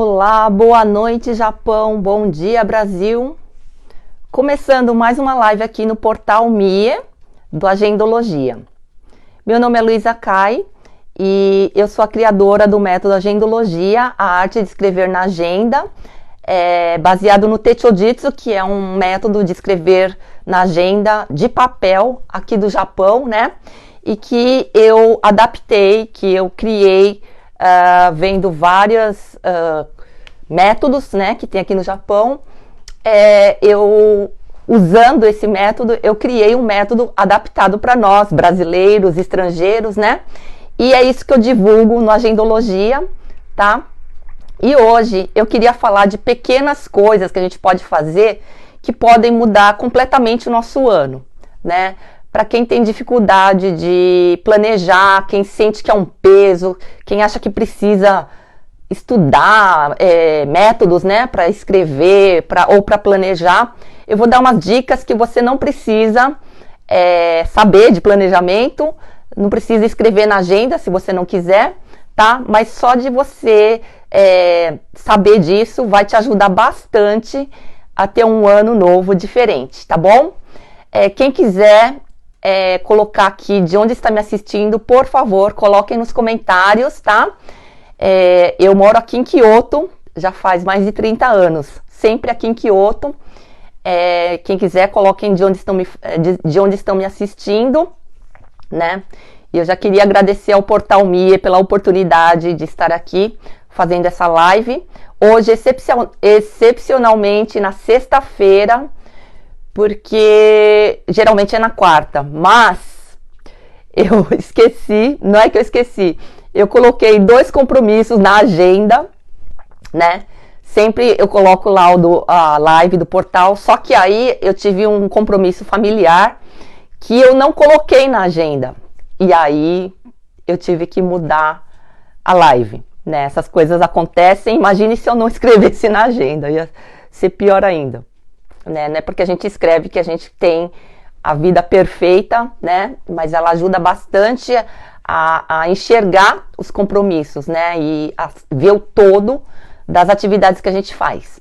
Olá, boa noite Japão, bom dia Brasil. Começando mais uma live aqui no portal Mie do Agendologia. Meu nome é Luísa Kai e eu sou a criadora do método Agendologia, a arte de escrever na agenda, baseado no Techojitsu, que é um método de escrever na agenda de papel aqui do Japão, né? E que eu adaptei, que eu criei vendo vários métodos, né, que tem aqui no Japão. Usando esse método, eu criei um método adaptado para nós, brasileiros, estrangeiros, né? E é isso que eu divulgo no Agendologia, tá? E hoje eu queria falar de pequenas coisas que a gente pode fazer que podem mudar completamente o nosso ano, né? Para quem tem dificuldade de planejar, quem sente que é um peso, quem acha que precisa estudar métodos, né, para escrever ou para planejar, eu vou dar umas dicas que você não precisa saber de planejamento, não precisa escrever na agenda se você não quiser, tá? Mas só de você saber disso vai te ajudar bastante a ter um ano novo diferente, tá bom? Quem quiser colocar aqui de onde está me assistindo, por favor, coloquem nos comentários, tá? Eu moro aqui em Kyoto, já faz mais de 30 anos, sempre aqui em Kyoto. Quem quiser, coloquem de onde estão me assistindo, né? E eu já queria agradecer ao Portal Mie pela oportunidade de estar aqui fazendo essa live. Hoje, excepcionalmente, na sexta-feira, porque geralmente é na quarta, mas eu esqueci, não é que eu esqueci, eu coloquei 2 compromissos na agenda, né? Sempre eu coloco lá a live do portal, só que aí eu tive um compromisso familiar que eu não coloquei na agenda, e aí eu tive que mudar a live, né? Essas coisas acontecem, imagine se eu não escrevesse na agenda, ia ser pior ainda. Né? Não é porque a gente escreve que a gente tem a vida perfeita, né? Mas ela ajuda bastante a enxergar os compromissos, né? E a ver o todo das atividades que a gente faz.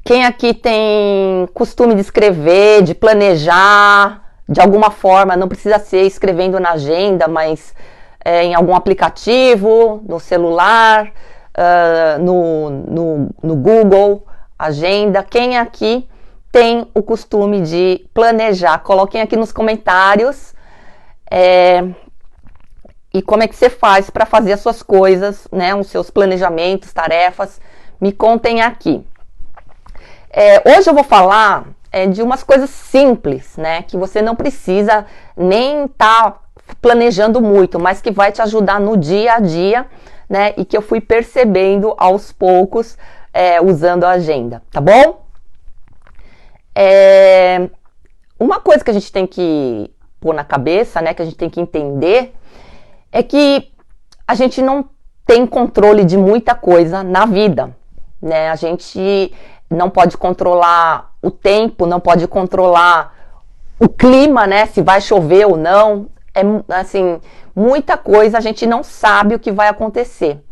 Quem aqui tem costume de escrever, de planejar, de alguma forma, não precisa ser escrevendo na agenda, mas em algum aplicativo, no celular, no Google Agenda. Quem aqui tem o costume de planejar? Coloquem aqui nos comentários e como é que você faz para fazer as suas coisas, né? Os seus planejamentos, tarefas. Me contem aqui. Hoje eu vou falar de umas coisas simples, né? Que você não precisa nem estar planejando muito, mas que vai te ajudar no dia a dia, né? E que eu fui percebendo aos poucos usando a agenda, tá bom? Uma coisa que a gente tem que pôr na cabeça, né, que a gente tem que entender, é que a gente não tem controle de muita coisa na vida, né? A gente não pode controlar o tempo, não pode controlar o clima, né, se vai chover ou não. Assim, muita coisa a gente não sabe o que vai acontecer.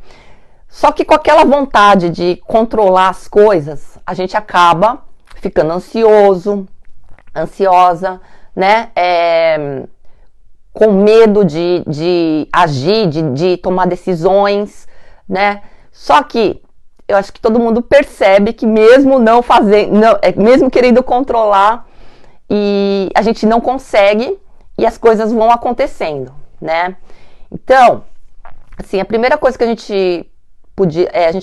Só que com aquela vontade de controlar as coisas, a gente acaba ficando ansiosa, né? Com medo de agir, de tomar decisões, né? Só que eu acho que todo mundo percebe que mesmo não fazendo, mesmo querendo controlar, e a gente não consegue e as coisas vão acontecendo, né? Então, assim, a primeira coisa que a gente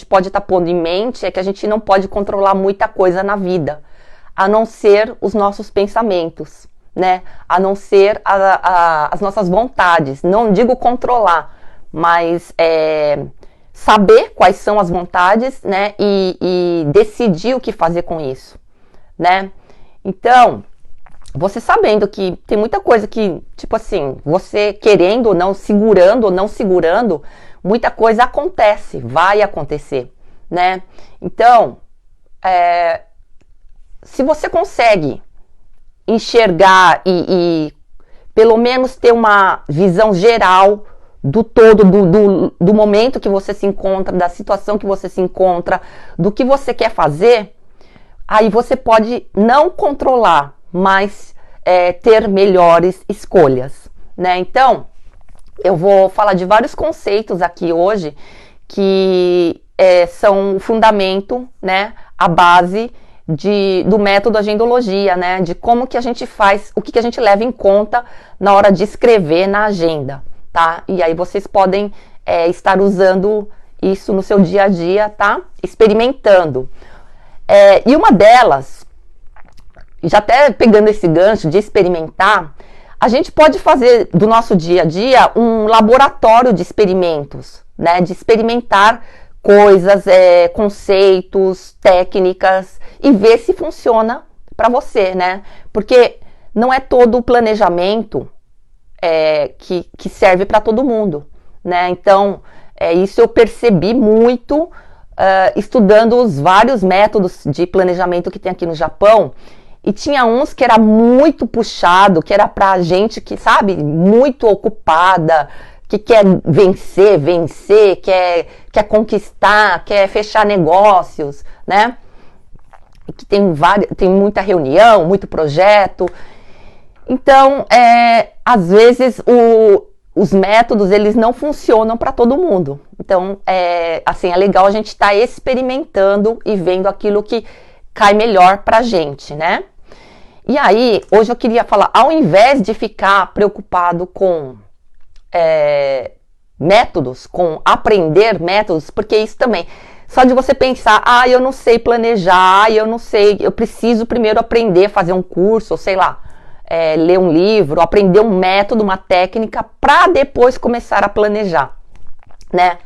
pode estar pondo em mente é que a gente não pode controlar muita coisa na vida, a não ser os nossos pensamentos, né? A não ser as nossas vontades. Não digo controlar, mas saber quais são as vontades, né? E decidir o que fazer com isso, né? Então, você sabendo que tem muita coisa que, tipo assim, você querendo ou não segurando, muita coisa acontece, vai acontecer, né? Então, se você consegue enxergar e pelo menos ter uma visão geral do todo, do momento que você se encontra, da situação que você se encontra, do que você quer fazer, aí você pode não controlar, mas ter melhores escolhas, né? Então, eu vou falar de vários conceitos aqui hoje que são o fundamento, né? A base do método agendologia, né? De como que a gente faz, o que a gente leva em conta na hora de escrever na agenda, tá? E aí vocês podem estar usando isso no seu dia a dia, tá? Experimentando. E uma delas, já até pegando esse gancho de experimentar, a gente pode fazer do nosso dia a dia um laboratório de experimentos, né? De experimentar coisas, conceitos, técnicas e ver se funciona para você, né? Porque não é todo o planejamento que serve para todo mundo, né? Então, isso eu percebi muito estudando os vários métodos de planejamento que tem aqui no Japão. E tinha uns que era muito puxado, que era pra gente que, sabe, muito ocupada, que quer vencer, quer conquistar, quer fechar negócios, né? E que tem muita reunião, muito projeto. Então, às vezes, os métodos, eles não funcionam para todo mundo. Então, assim, é legal a gente estar experimentando e vendo aquilo que cai melhor pra gente, né? E aí, hoje eu queria falar, ao invés de ficar preocupado com métodos, com aprender métodos, porque isso também, só de você pensar, eu não sei planejar, eu não sei, eu preciso primeiro aprender a fazer um curso, ou sei lá, ler um livro, aprender um método, uma técnica, para depois começar a planejar, né?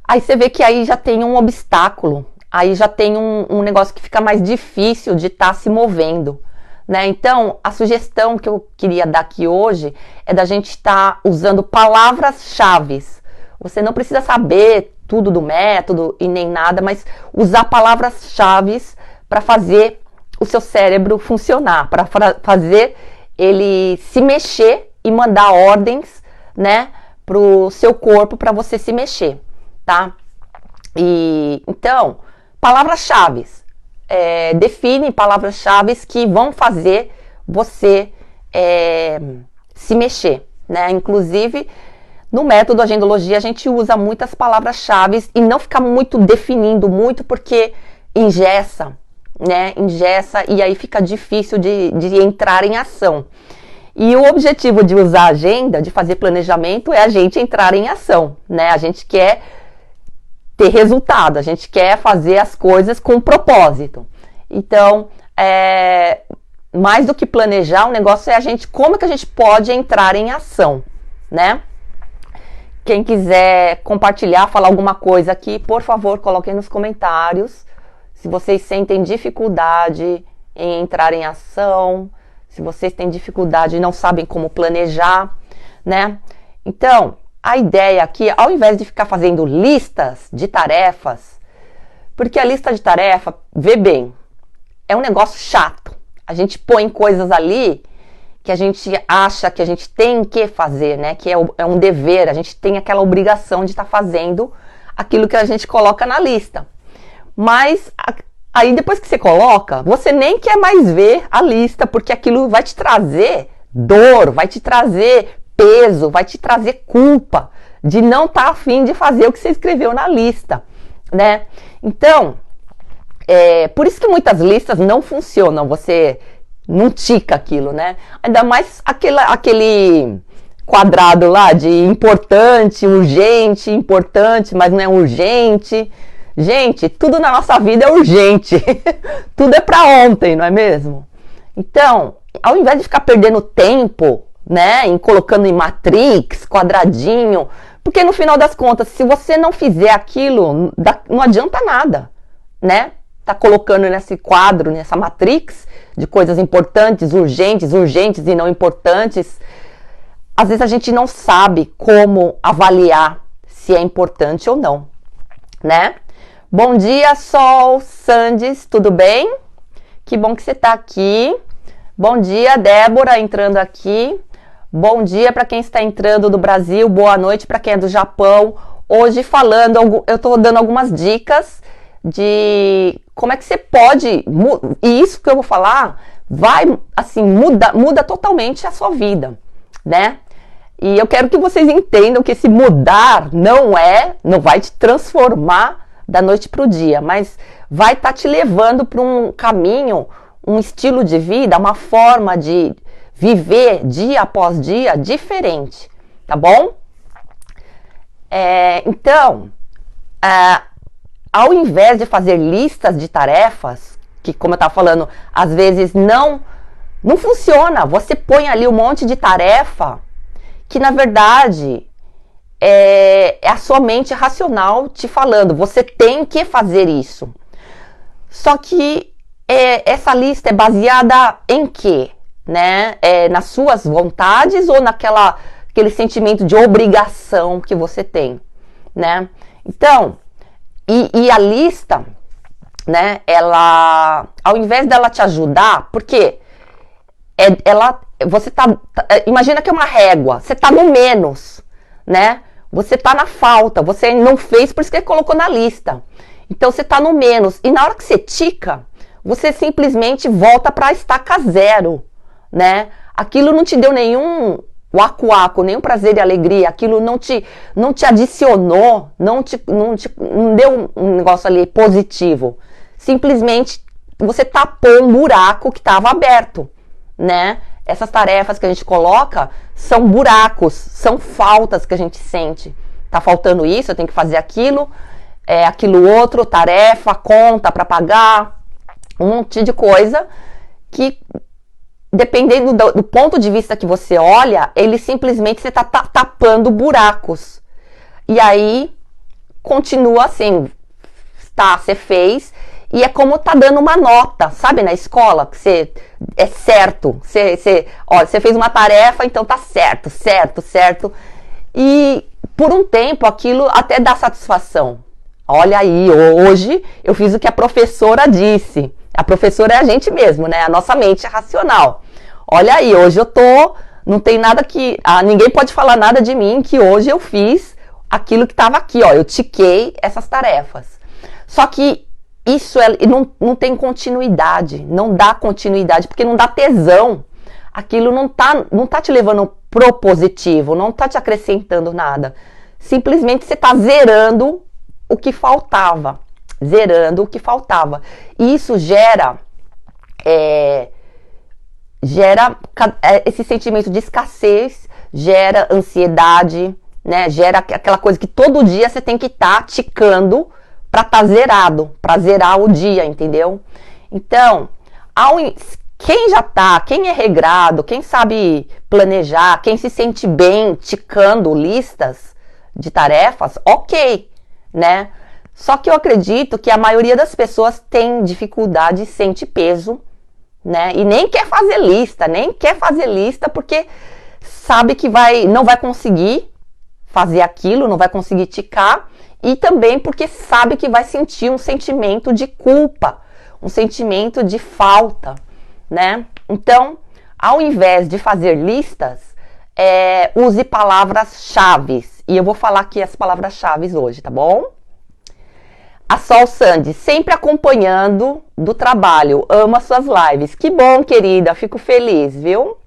Aí você vê que aí já tem um obstáculo, aí já tem um negócio que fica mais difícil de estar se movendo, né? Então, a sugestão que eu queria dar aqui hoje é da gente estar usando palavras-chave. Você não precisa saber tudo do método e nem nada, mas usar palavras-chave para fazer o seu cérebro funcionar, para fazer ele se mexer e mandar ordens, né, para o seu corpo para você se mexer, tá? E então, palavras-chave. Define palavras-chave que vão fazer você se mexer, né? Inclusive, no método agendologia, a gente usa muitas palavras-chave e não fica muito definindo muito, porque engessa, né? Engessa e aí fica difícil de entrar em ação. E o objetivo de usar a agenda, de fazer planejamento, é a gente entrar em ação, né? A gente quer ter resultado, a gente quer fazer as coisas com propósito. Então, mais do que planejar, o negócio é como que a gente pode entrar em ação, né? Quem quiser compartilhar, falar alguma coisa aqui, por favor, coloquem nos comentários. Se vocês sentem dificuldade em entrar em ação, se vocês têm dificuldade e não sabem como planejar, né? Então, a ideia aqui, ao invés de ficar fazendo listas de tarefas, porque a lista de tarefa, vê bem, é um negócio chato. A gente põe coisas ali que a gente acha que a gente tem que fazer, né? Que é um dever, a gente tem aquela obrigação de estar fazendo aquilo que a gente coloca na lista. Mas aí depois que você coloca, você nem quer mais ver a lista, porque aquilo vai te trazer dor, vai te trazer peso, vai te trazer culpa de não estar a fim de fazer o que você escreveu na lista, né? Então, por isso que muitas listas não funcionam, você não tica aquilo, né? Ainda mais aquele quadrado lá de importante, urgente, importante, mas não é urgente. Gente, tudo na nossa vida é urgente. Tudo é para ontem, não é mesmo? Então, ao invés de ficar perdendo tempo, né, colocando em matrix, quadradinho, porque no final das contas, se você não fizer aquilo, não adianta nada, né? Tá colocando nesse quadro, nessa matrix de coisas importantes, urgentes e não importantes. Às vezes a gente não sabe como avaliar se é importante ou não, né? Bom dia, Sol, Sandes, tudo bem? Que bom que você tá aqui. Bom dia, Débora, entrando aqui. Bom dia para quem está entrando do Brasil, boa noite para quem é do Japão. Hoje eu estou dando algumas dicas de como é que você pode, e isso que eu vou falar vai, assim, muda totalmente a sua vida, né? E eu quero que vocês entendam que esse mudar não vai te transformar da noite para o dia, mas vai estar te levando para um caminho, um estilo de vida, uma forma de viver dia após dia diferente, tá bom? Então, ao invés de fazer listas de tarefas, que como eu estava falando, às vezes não funciona, você põe ali um monte de tarefa que na verdade é a sua mente racional te falando, você tem que fazer isso. Só que essa lista é baseada em quê? Né? Nas suas vontades ou aquele sentimento de obrigação que você tem, né? Então, e a lista, né? Ela, ao invés dela te ajudar, porque você imagina que é uma régua, você tá no menos, né? Você tá na falta, você não fez, por isso que ele colocou na lista. Então você tá no menos, e na hora que você tica, você simplesmente volta para estaca zero, né? Aquilo não te deu nenhum waku-waku, nenhum prazer e alegria, aquilo não te adicionou, não deu um negócio ali positivo. Simplesmente você tapou um buraco que estava aberto, né? Essas tarefas que a gente coloca são buracos, são faltas que a gente sente. Tá faltando isso, eu tenho que fazer aquilo, aquilo outro, tarefa, conta para pagar, um monte de coisa que, dependendo do ponto de vista que você olha, ele simplesmente você está tapando buracos. E aí, continua assim, você fez, e é como tá dando uma nota, sabe, na escola, que é certo, você fez uma tarefa, então tá certo, certo, e por um tempo aquilo até dá satisfação. Olha aí, hoje eu fiz o que a professora disse. A professora é a gente mesmo, né? A nossa mente é racional. Olha aí, hoje não tem nada que, ninguém pode falar nada de mim, que hoje eu fiz aquilo que estava aqui, ó, eu tiquei essas tarefas. Só que isso não tem continuidade, não dá continuidade, porque não dá tesão. Aquilo não tá te levando pro positivo, não tá te acrescentando nada. Simplesmente você tá zerando o que faltava. E isso gera esse sentimento de escassez, gera ansiedade, né? Gera aquela coisa que todo dia você tem que estar ticando para estar zerado, para zerar o dia, entendeu? Então, quem é regrado, quem sabe planejar, quem se sente bem ticando listas de tarefas, ok, né? Só que eu acredito que a maioria das pessoas tem dificuldade, sente peso, né? E nem quer fazer lista, porque sabe que não vai conseguir fazer aquilo, não vai conseguir ticar, e também porque sabe que vai sentir um sentimento de culpa, um sentimento de falta, né? Então, ao invés de fazer listas, use palavras-chave. E eu vou falar aqui as palavras-chave hoje, tá bom? A Sol Sandy, sempre acompanhando do trabalho, amo as suas lives. Que bom, querida, fico feliz, viu?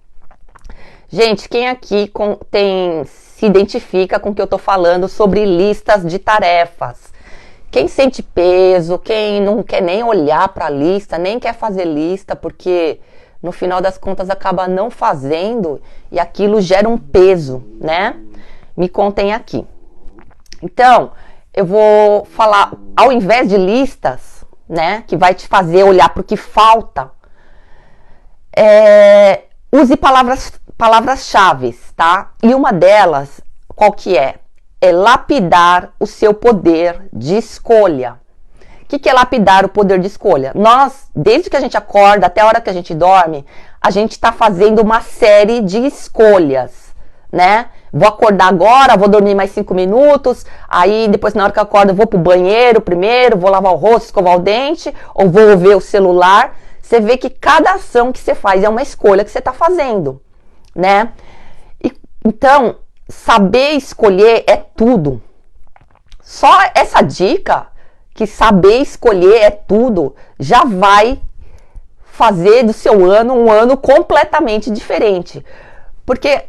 Gente, quem aqui se identifica com o que eu tô falando sobre listas de tarefas? Quem sente peso, quem não quer nem olhar para a lista, nem quer fazer lista, porque no final das contas acaba não fazendo e aquilo gera um peso, né? Me contem aqui. Então, eu vou falar, ao invés de listas, né, que vai te fazer olhar para o que falta, use palavras-chave, tá? E uma delas, qual que é? É lapidar o seu poder de escolha. O que é lapidar o poder de escolha? Nós, desde que a gente acorda até a hora que a gente dorme, a gente está fazendo uma série de escolhas, né? Vou acordar agora, vou dormir mais 5 minutos, aí depois na hora que eu acordo eu vou pro banheiro primeiro, vou lavar o rosto, escovar o dente, ou vou ver o celular. Você vê que cada ação que você faz é uma escolha que você está fazendo, né? Então, saber escolher é tudo. Só essa dica, que saber escolher é tudo, já vai fazer do seu ano um ano completamente diferente. Porque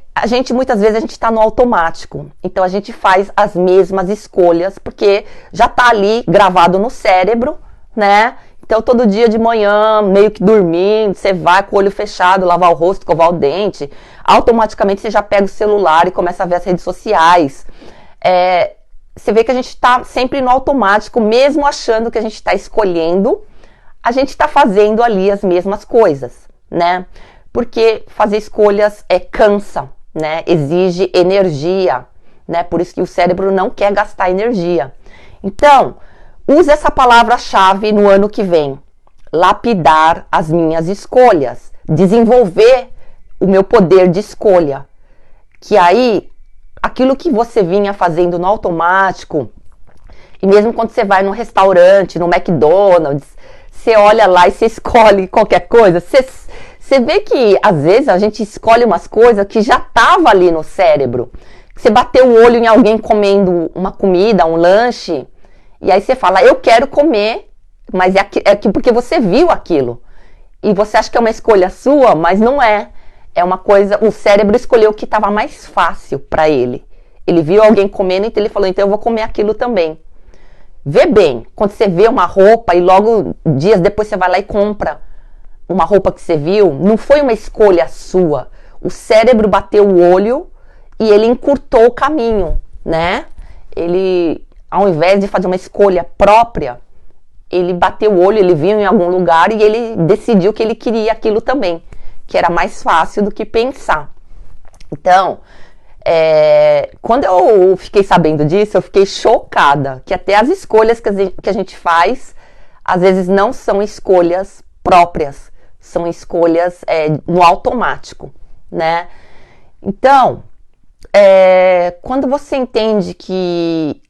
muitas vezes a gente está no automático. Então a gente faz as mesmas escolhas, porque já está ali gravado no cérebro, né? Então todo dia de manhã, meio que dormindo, você vai com o olho fechado, lavar o rosto, escovar o dente, automaticamente você já pega o celular e começa a ver as redes sociais. Você vê que a gente está sempre no automático, mesmo achando que a gente está escolhendo, a gente está fazendo ali as mesmas coisas, né? Porque fazer escolhas cansa, né? Exige energia, né? Por isso que o cérebro não quer gastar energia. Então, use essa palavra-chave no ano que vem. Lapidar as minhas escolhas. Desenvolver o meu poder de escolha. Que aí, aquilo que você vinha fazendo no automático, e mesmo quando você vai no restaurante, no McDonald's, você olha lá e você escolhe qualquer coisa, você vê que às vezes a gente escolhe umas coisas que já estavam ali no cérebro. Você bateu o olho em alguém comendo uma comida, um lanche, e aí você fala, eu quero comer, mas porque você viu aquilo. E você acha que é uma escolha sua, mas não é. É uma coisa, o cérebro escolheu o que estava mais fácil para ele. Ele viu alguém comendo, então ele falou, então eu vou comer aquilo também. Vê bem, quando você vê uma roupa e logo dias depois você vai lá e compra uma roupa que você viu, não foi uma escolha sua. O cérebro bateu o olho e ele encurtou o caminho, né? Ele, ao invés de fazer uma escolha própria, ele bateu o olho, ele viu em algum lugar e ele decidiu que ele queria aquilo também, que era mais fácil do que pensar. Então, quando eu fiquei sabendo disso, eu fiquei chocada, que até as escolhas que a gente faz, às vezes não são escolhas próprias, são escolhas no automático, né? Então, quando você entende que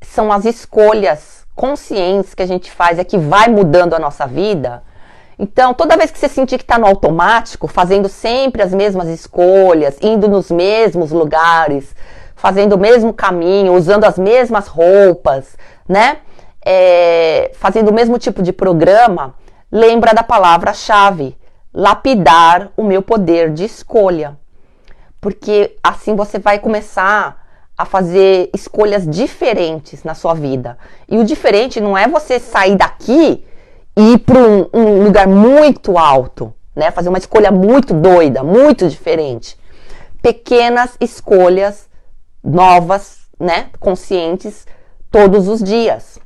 são as escolhas conscientes que a gente faz, que vai mudando a nossa vida. Então, toda vez que você sentir que está no automático, fazendo sempre as mesmas escolhas, indo nos mesmos lugares, fazendo o mesmo caminho, usando as mesmas roupas, né? Fazendo o mesmo tipo de programa, lembra da palavra-chave, lapidar o meu poder de escolha. Porque assim você vai começar a fazer escolhas diferentes na sua vida. E o diferente não é você sair daqui e ir para um lugar muito alto, né? Fazer uma escolha muito doida, muito diferente. Pequenas escolhas novas, né? Conscientes, todos os dias.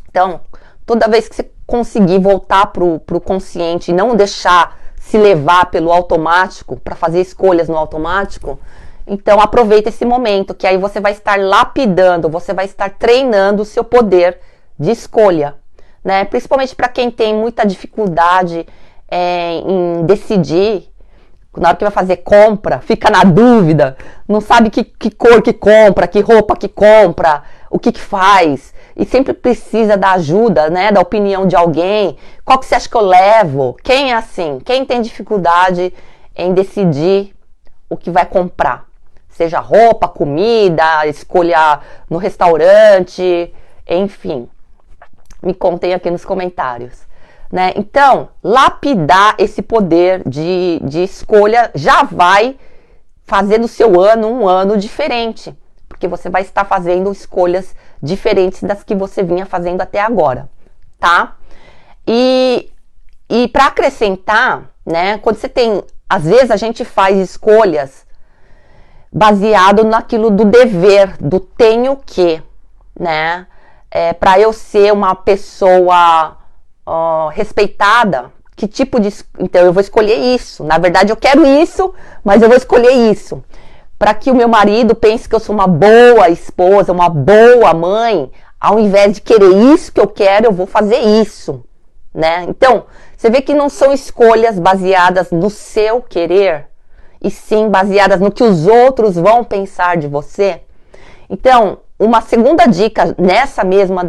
Então, toda vez que você conseguir voltar pro consciente e não deixar se levar pelo automático, para fazer escolhas no automático, então aproveita esse momento, que aí você vai estar lapidando, você vai estar treinando o seu poder de escolha, né? Principalmente para quem tem muita dificuldade em decidir, na hora que vai fazer compra, fica na dúvida, não sabe que cor que compra, que roupa que compra, o que faz, e sempre precisa da ajuda, né, da opinião de alguém. Qual que você acha que eu levo? Quem é assim? Quem tem dificuldade em decidir o que vai comprar? Seja roupa, comida, escolha no restaurante, enfim. Me contem aqui nos comentários. Né? Então, lapidar esse poder de escolha já vai fazer do seu ano um ano diferente. Porque você vai estar fazendo escolhas diferentes das que você vinha fazendo até agora. Tá? E para acrescentar, né? Quando você tem... Às vezes a gente faz escolhas baseado naquilo do dever, do tenho que, né? Para eu ser uma pessoa respeitada, que tipo de... Então eu vou escolher isso. Na verdade eu quero isso, mas eu vou escolher isso. Para que o meu marido pense que eu sou uma boa esposa, uma boa mãe, ao invés de querer isso que eu quero, eu vou fazer isso, né? Então, você vê que não são escolhas baseadas no seu querer, e sim baseadas no que os outros vão pensar de você. Então, uma segunda dica nessa mesma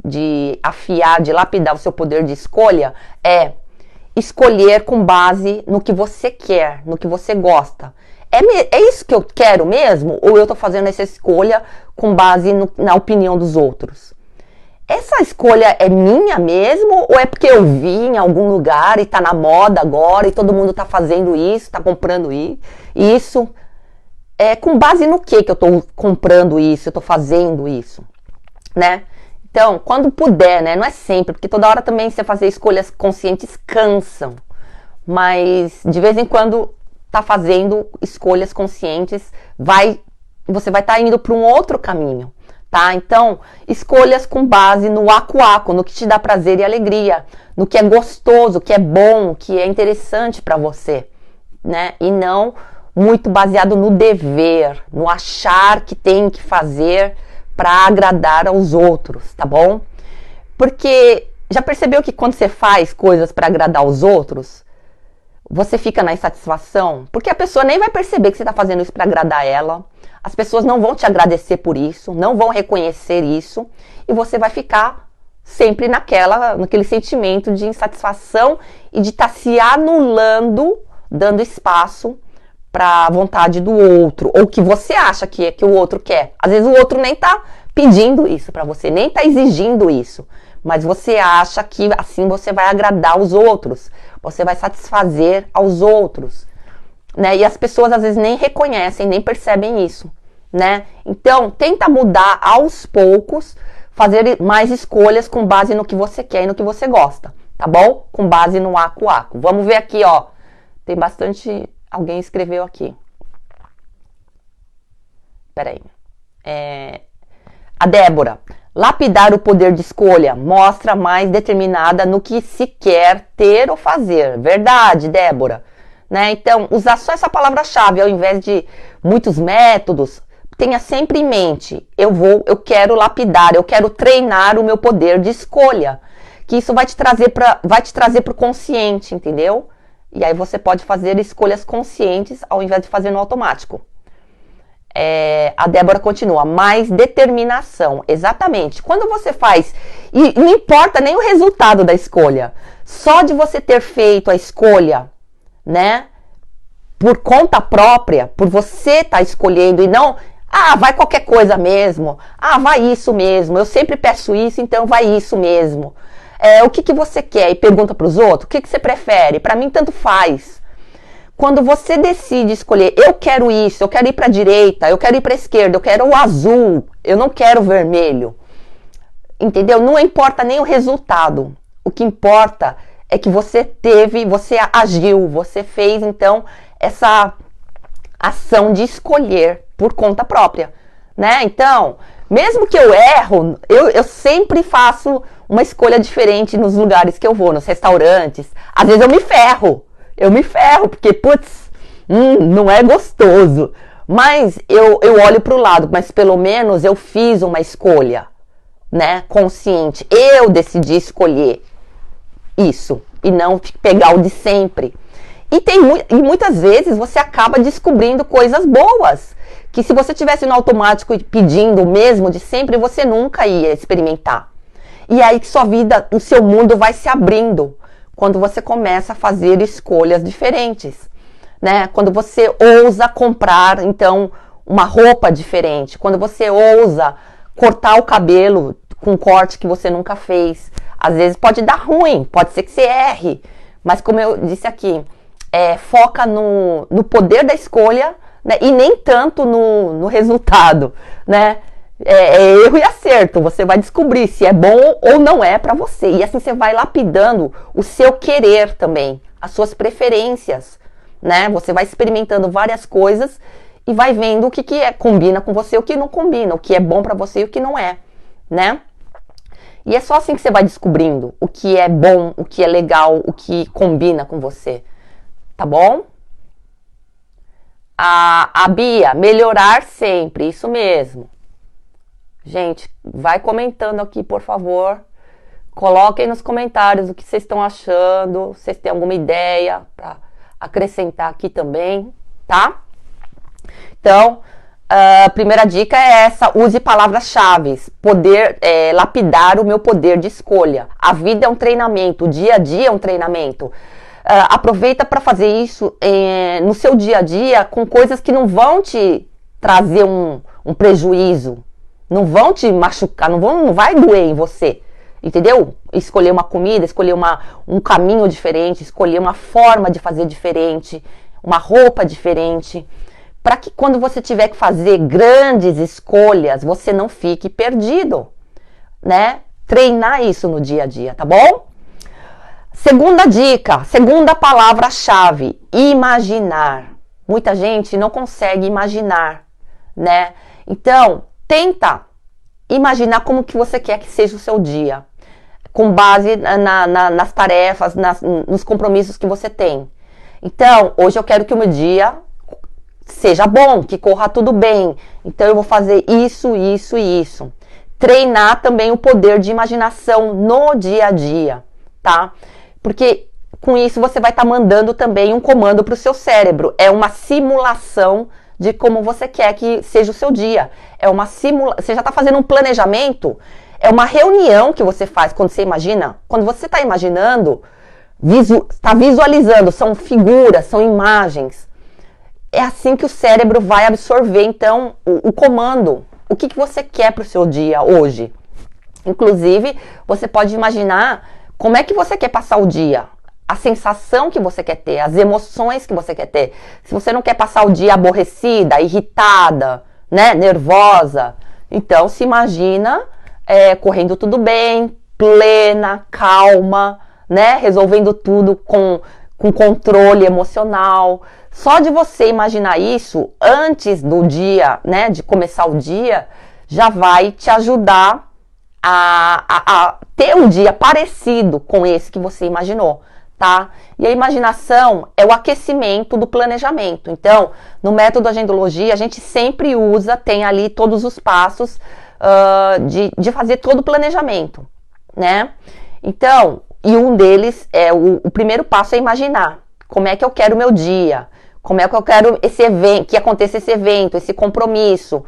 de afiar, de lapidar o seu poder de escolha é escolher com base no que você quer, no que você gosta. É isso que eu quero mesmo? Ou eu tô fazendo essa escolha com base na opinião dos outros? Essa escolha é minha mesmo? Ou é porque eu vi em algum lugar e tá na moda agora e todo mundo tá fazendo isso, tá comprando isso? É com base no que eu tô comprando isso, eu tô fazendo isso, né? Então, quando puder, né? Não é sempre, porque toda hora também você fazer escolhas conscientes cansam. Mas de vez em quando tá fazendo escolhas conscientes, você vai estar indo para um outro caminho. Tá? Então, escolhas com base no acuaco, no que te dá prazer e alegria, no que é gostoso, que é bom, que é interessante para você, né? E não muito baseado no dever, no achar que tem que fazer para agradar aos outros, tá bom? Porque já percebeu que quando você faz coisas para agradar aos outros, você fica na insatisfação? Porque a pessoa nem vai perceber que você está fazendo isso para agradar ela. As pessoas não vão te agradecer por isso, não vão reconhecer isso, e você vai ficar sempre naquele sentimento de insatisfação e de estar se anulando, dando espaço para a vontade do outro, ou que você acha que o outro quer. Às vezes o outro nem está pedindo isso para você, nem está exigindo isso, mas você acha que assim você vai agradar os outros, você vai satisfazer aos outros. Né? E as pessoas às vezes nem reconhecem, nem percebem isso, né? Então, tenta mudar aos poucos, fazer mais escolhas com base no que você quer e no que você gosta, tá bom? Com base no acuaco. Vamos ver aqui, ó. Tem bastante... Alguém escreveu aqui. Peraí. A Débora. Lapidar o poder de escolha mostra mais determinada no que se quer ter ou fazer. Verdade, Débora. Né? Então, usar só essa palavra-chave ao invés de muitos métodos, tenha sempre em mente, eu quero lapidar, eu quero treinar o meu poder de escolha, que isso vai te trazer para o consciente, entendeu? E aí você pode fazer escolhas conscientes ao invés de fazer no automático. A Débora continua, mais determinação, exatamente. Quando você faz, e não importa nem o resultado da escolha, só de você ter feito a escolha, né, por conta própria, por você estar escolhendo e não, vai qualquer coisa mesmo, vai isso mesmo, eu sempre peço isso, então vai isso mesmo. O que você quer? E pergunta para os outros, o que você prefere? Para mim tanto faz. Quando você decide escolher, eu quero isso, eu quero ir para a direita, eu quero ir para a esquerda, eu quero o azul, eu não quero o vermelho, entendeu? Não importa nem o resultado, o que importa é que você agiu, você fez, então, essa ação de escolher por conta própria, né? Então, mesmo que eu erro, eu sempre faço uma escolha diferente nos lugares que eu vou, nos restaurantes. Às vezes eu me ferro, porque, putz, não é gostoso. Mas eu olho para o lado, mas pelo menos eu fiz uma escolha, né? Consciente. Eu decidi escolher isso e não pegar o de sempre. E muitas vezes você acaba descobrindo coisas boas, que se você tivesse no automático pedindo o mesmo de sempre, você nunca ia experimentar. E aí que sua vida, o seu mundo vai se abrindo quando você começa a fazer escolhas diferentes, né? Quando você ousa comprar, então, uma roupa diferente, quando você ousa cortar o cabelo com um corte que você nunca fez. Às vezes pode dar ruim, pode ser que você erre, mas como eu disse aqui, foca no poder da escolha, né, e nem tanto no resultado, né? Erro e acerto, você vai descobrir se é bom ou não é para você, e assim você vai lapidando o seu querer também, as suas preferências, né? Você vai experimentando várias coisas e vai vendo o que combina com você, o que não combina, o que é bom para você e o que não é, né? E é só assim que você vai descobrindo o que é bom, o que é legal, o que combina com você. Tá bom? A Bia, melhorar sempre, isso mesmo. Gente, vai comentando aqui, por favor. Coloquem nos comentários o que vocês estão achando, se vocês têm alguma ideia para acrescentar aqui também, tá? Então, a primeira dica é essa, use palavras-chave, lapidar o meu poder de escolha. A vida é um treinamento, o dia a dia é um treinamento. Aproveita para fazer isso no seu dia a dia com coisas que não vão te trazer um prejuízo, não vão te machucar, não vai doer em você, entendeu? Escolher uma comida, escolher um caminho diferente, escolher uma forma de fazer diferente, uma roupa diferente, para que quando você tiver que fazer grandes escolhas, você não fique perdido, né? Treinar isso no dia a dia, tá bom? Segunda dica, segunda palavra-chave, imaginar. Muita gente não consegue imaginar, né? Então, tenta imaginar como que você quer que seja o seu dia, com base nas tarefas, nos compromissos que você tem. Então, hoje eu quero que o meu dia seja bom, que corra tudo bem. Então, eu vou fazer isso, isso e isso. Treinar também o poder de imaginação no dia a dia, tá? Porque com isso você vai estar mandando também um comando para o seu cérebro. É uma simulação de como você quer que seja o seu dia. Você já está fazendo um planejamento, é uma reunião que você faz quando você imagina. Quando você está imaginando, está visualizando, são figuras, são imagens. É assim que o cérebro vai absorver, então, o comando. O que você quer para o seu dia hoje? Inclusive, você pode imaginar como é que você quer passar o dia, a sensação que você quer ter, as emoções que você quer ter. Se você não quer passar o dia aborrecida, irritada, né, nervosa, então se imagina correndo tudo bem, plena, calma, né, resolvendo tudo com controle emocional. Só de você imaginar isso antes do dia, né, de começar o dia, já vai te ajudar a ter um dia parecido com esse que você imaginou, tá? E a imaginação é o aquecimento do planejamento. Então, no método Agendologia, a gente sempre tem ali todos os passos de fazer todo o planejamento, né? Então, e um deles o primeiro passo é imaginar como é que eu quero o meu dia, como é que eu quero esse evento, que aconteça esse evento, esse compromisso.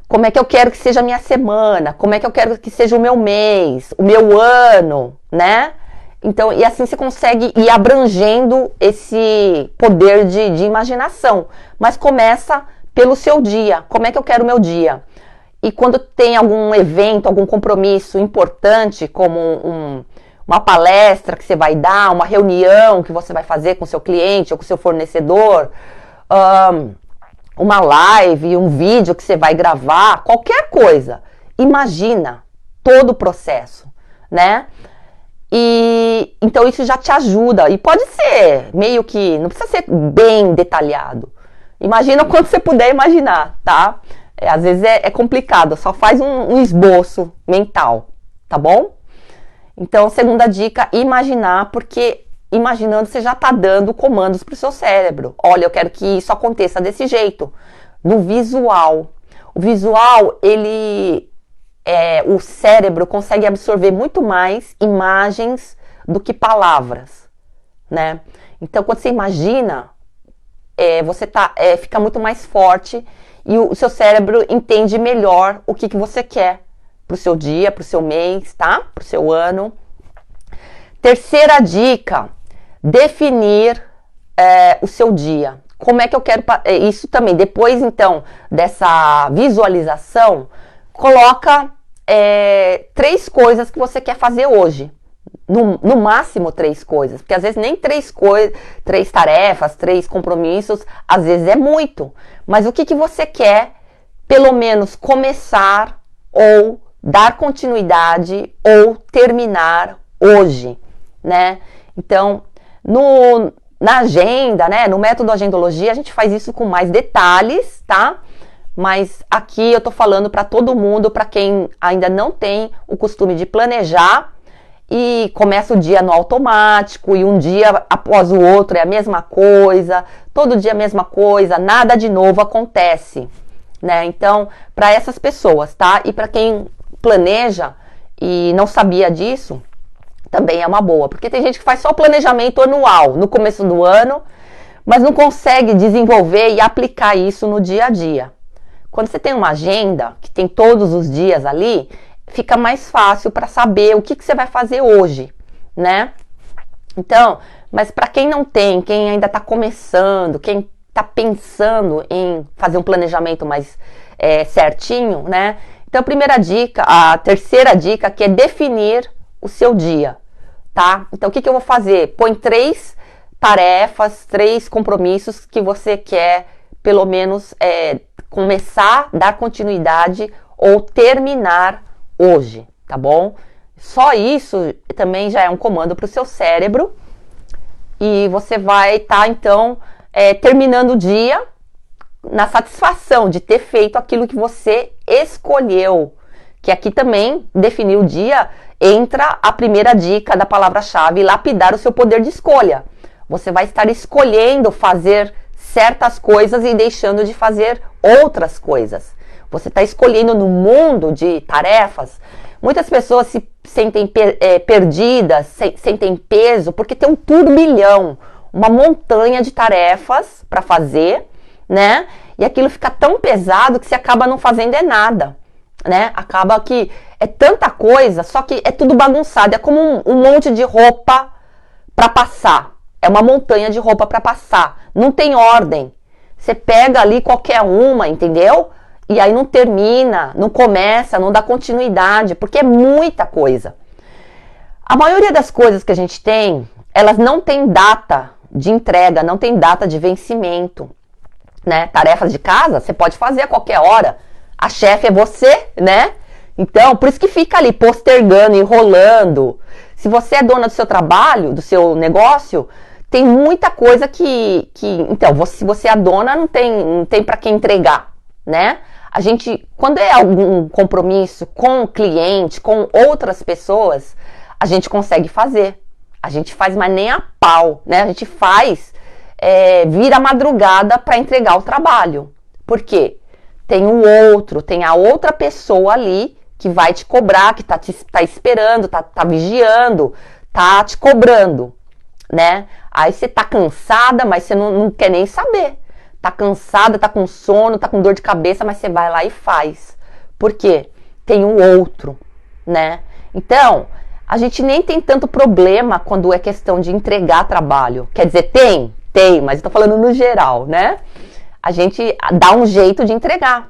Como é que eu quero que seja a minha semana? Como é que eu quero que seja o meu mês? O meu ano, né? Então, e assim você consegue ir abrangendo esse poder de imaginação. Mas começa pelo seu dia. Como é que eu quero o meu dia? E quando tem algum evento, algum compromisso importante, como uma palestra que você vai dar, uma reunião que você vai fazer com o seu cliente ou com o seu fornecedor, uma live, um vídeo que você vai gravar, qualquer coisa. Imagina todo o processo, né? E então isso já te ajuda. E pode ser meio que, não precisa ser bem detalhado. Imagina quando você puder imaginar, tá? Às vezes é complicado, só faz um esboço mental, tá bom? Então, segunda dica, imaginar, porque imaginando, você já está dando comandos para o seu cérebro. Olha, eu quero que isso aconteça desse jeito. No visual. O visual, o cérebro consegue absorver muito mais imagens do que palavras, né? Então, quando você imagina, você fica muito mais forte e o seu cérebro entende melhor o que você quer para o seu dia, para o seu mês, tá? Para o seu ano. Terceira dica, definir o seu dia. Como é que eu quero... Isso também, depois então dessa visualização, coloca 3 coisas que você quer fazer hoje. No máximo 3 coisas, porque às vezes nem 3 tarefas, 3 compromissos, às vezes é muito. Mas o que você quer, pelo menos, começar ou dar continuidade ou terminar hoje, né? Então, na agenda, né, no método Agendologia, a gente faz isso com mais detalhes, tá? Mas aqui eu tô falando para todo mundo, para quem ainda não tem o costume de planejar e começa o dia no automático e um dia após o outro é a mesma coisa, todo dia a mesma coisa, nada de novo acontece, né? Então, para essas pessoas, tá? E para quem planeja e não sabia disso, também é uma boa, porque tem gente que faz só planejamento anual no começo do ano, mas não consegue desenvolver e aplicar isso no dia a dia. Quando você tem uma agenda que tem todos os dias ali, fica mais fácil para saber o que você vai fazer hoje, né? Então, Mas para quem não tem, quem ainda está começando, quem está pensando em fazer um planejamento mais certinho, né? Então, a terceira dica que é definir o seu dia, tá? Então, o que eu vou fazer? Põe 3 tarefas, 3 compromissos que você quer, pelo menos, começar, dar continuidade ou terminar hoje, tá bom? Só isso também já é um comando para o seu cérebro e você vai estar, então, terminando o dia na satisfação de ter feito aquilo que você escolheu. Que aqui também, definir o dia, entra a primeira dica da palavra-chave, lapidar o seu poder de escolha. Você vai estar escolhendo fazer certas coisas e deixando de fazer outras coisas. Você está escolhendo no mundo de tarefas. Muitas pessoas se sentem perdidas, sentem peso, porque tem um turbilhão, uma montanha de tarefas para fazer, né? E aquilo fica tão pesado que você acaba não fazendo nada, né? Acaba que é tanta coisa, só que é tudo bagunçado. É como um monte de roupa para passar. É uma montanha de roupa para passar. Não tem ordem. Você pega ali qualquer uma, entendeu? E aí não termina, não começa, não dá continuidade, porque é muita coisa. A maioria das coisas que a gente tem, elas não têm data de entrega, não tem data de vencimento, né? Tarefas de casa, você pode fazer a qualquer hora. A chefe é você, né? Então, por isso que fica ali postergando, enrolando. Se você é dona do seu trabalho, do seu negócio, tem muita coisa então, se você é a dona, não tem para quem entregar, né? A gente, quando é algum compromisso com o cliente, com outras pessoas, a gente consegue fazer. A gente faz, mas nem a pau, né? A gente faz, vira madrugada para entregar o trabalho. Por quê? Tem tem a outra pessoa ali que vai te cobrar, que tá esperando, tá vigiando, tá te cobrando, né? Aí você tá cansada, mas você não quer nem saber. Tá cansada, tá com sono, tá com dor de cabeça, mas você vai lá e faz. Por quê? Tem um outro, né? Então, a gente nem tem tanto problema quando é questão de entregar trabalho. Quer dizer, tem, mas eu tô falando no geral, né? A gente dá um jeito de entregar,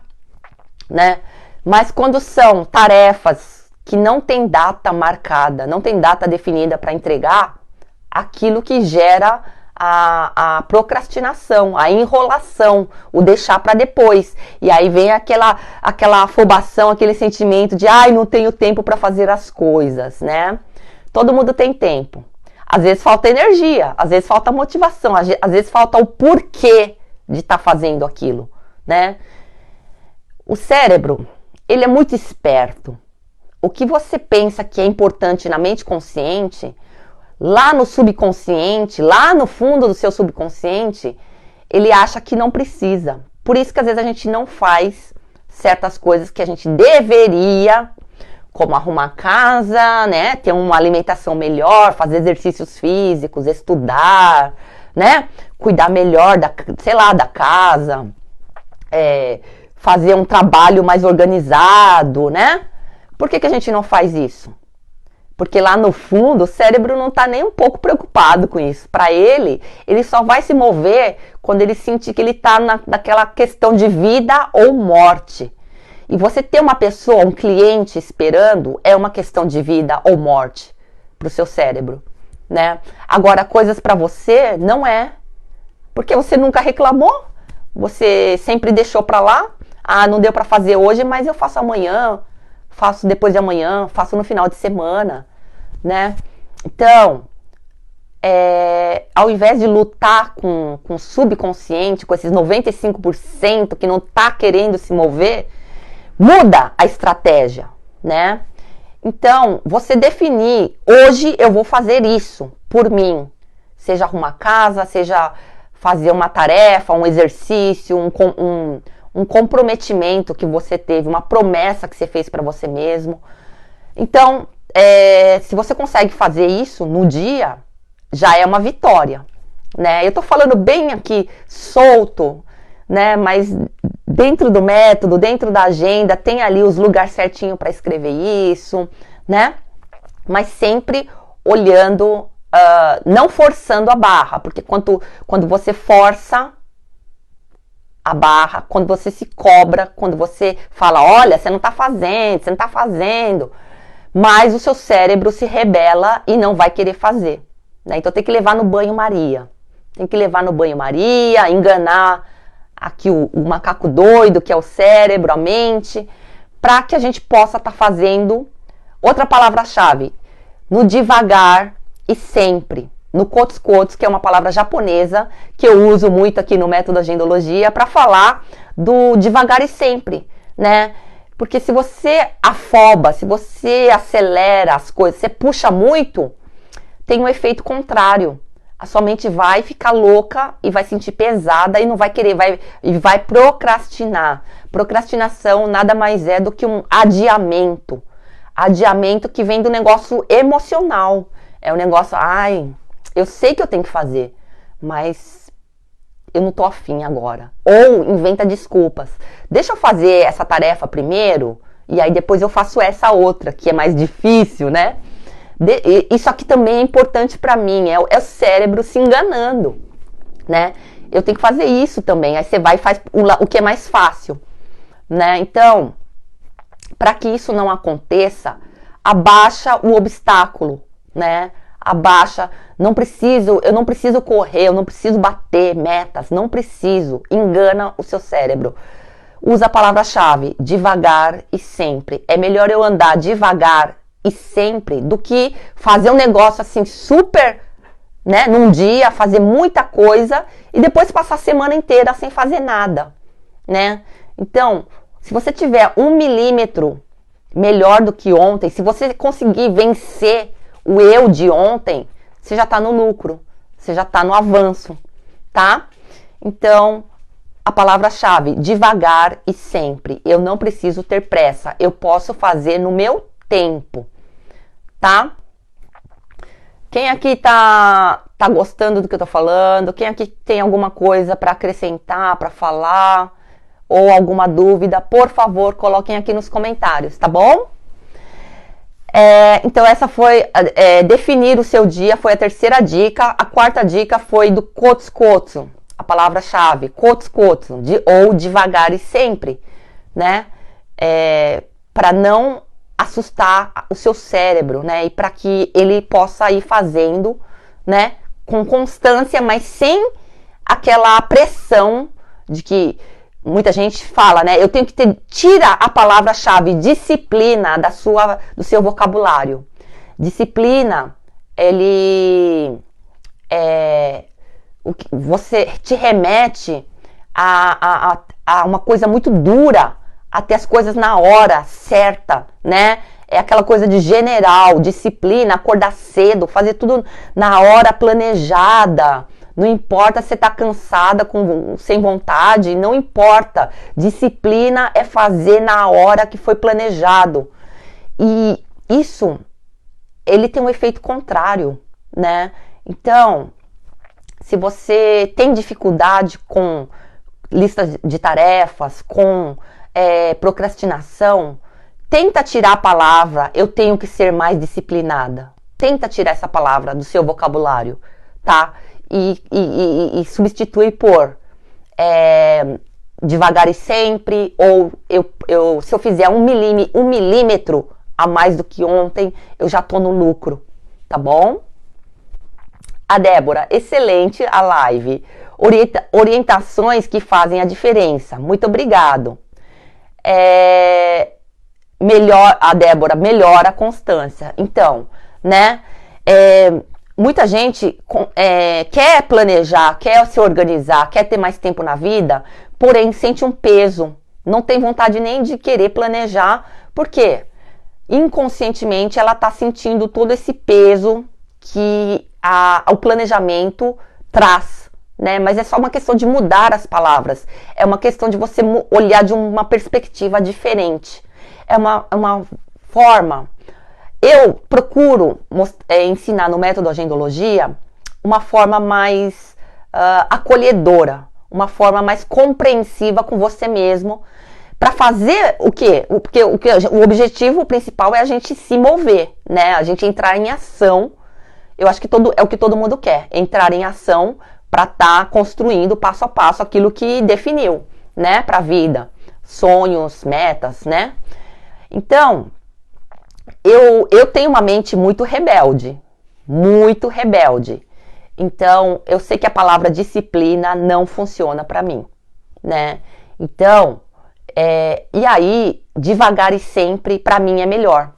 né? Mas quando são tarefas que não tem data marcada, não tem data definida para entregar, aquilo que gera a procrastinação, a enrolação, o deixar para depois. E aí vem aquela afobação, aquele sentimento de ai, não tenho tempo para fazer as coisas, né? Todo mundo tem tempo. Às vezes falta energia, às vezes falta motivação, às vezes falta o porquê de estar fazendo aquilo, né? O cérebro, ele é muito esperto. O que você pensa que é importante na mente consciente, lá no subconsciente, lá no fundo do seu subconsciente, ele acha que não precisa. Por isso que às vezes a gente não faz certas coisas que a gente deveria, como arrumar a casa, né? Ter uma alimentação melhor, fazer exercícios físicos, estudar, né? Cuidar melhor da casa, fazer um trabalho mais organizado, né? Por que a gente não faz isso? Porque lá no fundo o cérebro não está nem um pouco preocupado com isso. Para ele só vai se mover quando ele sentir que ele está naquela questão de vida ou morte. E você ter uma pessoa, um cliente esperando, é uma questão de vida ou morte para o seu cérebro, né? Agora, coisas para você não é. Porque você nunca reclamou, você sempre deixou para lá. Ah, não deu para fazer hoje, mas eu faço amanhã, faço depois de amanhã, faço no final de semana, né? Então, ao invés de lutar com o subconsciente, com esses 95% que não tá querendo se mover, muda a estratégia, né? Então, você definir, hoje eu vou fazer isso por mim. Seja arrumar casa, seja fazer uma tarefa, um exercício, um comprometimento que você teve, uma promessa que você fez para você mesmo. Então, se você consegue fazer isso no dia, já é uma vitória, né? Eu tô falando bem aqui, solto, né? Mas dentro do método, dentro da agenda, tem ali os lugares certinhos para escrever isso, né? Mas sempre olhando não forçando a barra, porque quando você força a barra, quando você se cobra, quando você fala, olha, você não está fazendo, mas o seu cérebro se rebela e não vai querer fazer, né? Então tem que levar no banho-maria. Tem que levar no banho-maria, enganar aqui o macaco doido, que é o cérebro, a mente, para que a gente possa estar fazendo outra palavra-chave, no devagar e sempre. No Kots-Kots, que é uma palavra japonesa, que eu uso muito aqui no método Agendologia, para falar do devagar e sempre, né? Porque se você afoba, se você acelera as coisas, você puxa muito, tem um efeito contrário. A sua mente vai ficar louca e vai sentir pesada e não vai querer, vai procrastinar. Procrastinação nada mais é do que um adiamento. Adiamento que vem do negócio emocional. É um negócio, eu sei que eu tenho que fazer, mas eu não tô afim agora. Ou inventa desculpas. Deixa eu fazer essa tarefa primeiro e aí depois eu faço essa outra, que é mais difícil, né? Isso aqui também é importante para mim, é o cérebro se enganando, né? Eu tenho que fazer isso também. Aí você vai e faz o que é mais fácil, né? Então, para que isso não aconteça, abaixa o obstáculo, né? Abaixa, eu não preciso correr, eu não preciso bater metas, não preciso. Engana o seu cérebro. Usa a palavra-chave, devagar e sempre. É melhor eu andar devagar e sempre do que fazer um negócio assim super, né, num dia, fazer muita coisa e depois passar a semana inteira sem fazer nada, né? Então, se você tiver 1 milímetro melhor do que ontem, se você conseguir vencer o eu de ontem, você já está no lucro, você já está no avanço, tá? Então, a palavra-chave, devagar e sempre. Eu não preciso ter pressa, eu posso fazer no meu tempo, tá? Quem aqui tá gostando do que eu tô falando? Quem aqui tem alguma coisa para acrescentar, para falar? Ou alguma dúvida? Por favor, coloquem aqui nos comentários, tá bom? Então essa foi definir o seu dia, foi a terceira dica. A quarta dica foi do Kots-Kots, a palavra-chave, Kots-Kots, ou devagar e sempre, né? Para não assustar o seu cérebro, né? E para que ele possa ir fazendo, né? Com constância, mas sem aquela pressão de que muita gente fala, né? Eu tenho que tira a palavra-chave disciplina do seu vocabulário. Disciplina, você te remete a uma coisa muito dura, a ter as coisas na hora certa, né? É aquela coisa de general, disciplina, acordar cedo, fazer tudo na hora planejada. Não importa se você tá cansada, sem vontade, não importa. Disciplina é fazer na hora que foi planejado. E isso, ele tem um efeito contrário, né? Então, se você tem dificuldade com listas de tarefas, com procrastinação, tenta tirar a palavra, eu tenho que ser mais disciplinada. Tenta tirar essa palavra do seu vocabulário, tá? E substitui por devagar e sempre, ou se eu fizer um milímetro a mais do que ontem, eu já tô no lucro, tá bom? A Débora, excelente a live. Orientações que fazem a diferença. Muito obrigado. A Débora, melhora a constância. Então, né? Muita gente quer planejar, quer se organizar, quer ter mais tempo na vida, porém sente um peso. Não tem vontade nem de querer planejar. Por quê? Inconscientemente ela está sentindo todo esse peso que o planejamento traz, né? Mas é só uma questão de mudar as palavras. É uma questão de você olhar de uma perspectiva diferente. É uma forma. Eu procuro ensinar no método Agendologia uma forma mais acolhedora, uma forma mais compreensiva com você mesmo, para fazer o quê? Porque o objetivo principal é a gente se mover, né? A gente entrar em ação Eu acho que é o que todo mundo quer, entrar em ação para estar construindo passo a passo aquilo que definiu, né, para a vida, sonhos, metas, né? Então, eu tenho uma mente muito rebelde, muito rebelde. Então, eu sei que a palavra disciplina não funciona para mim, né? Então, e aí, devagar e sempre, para mim é melhor.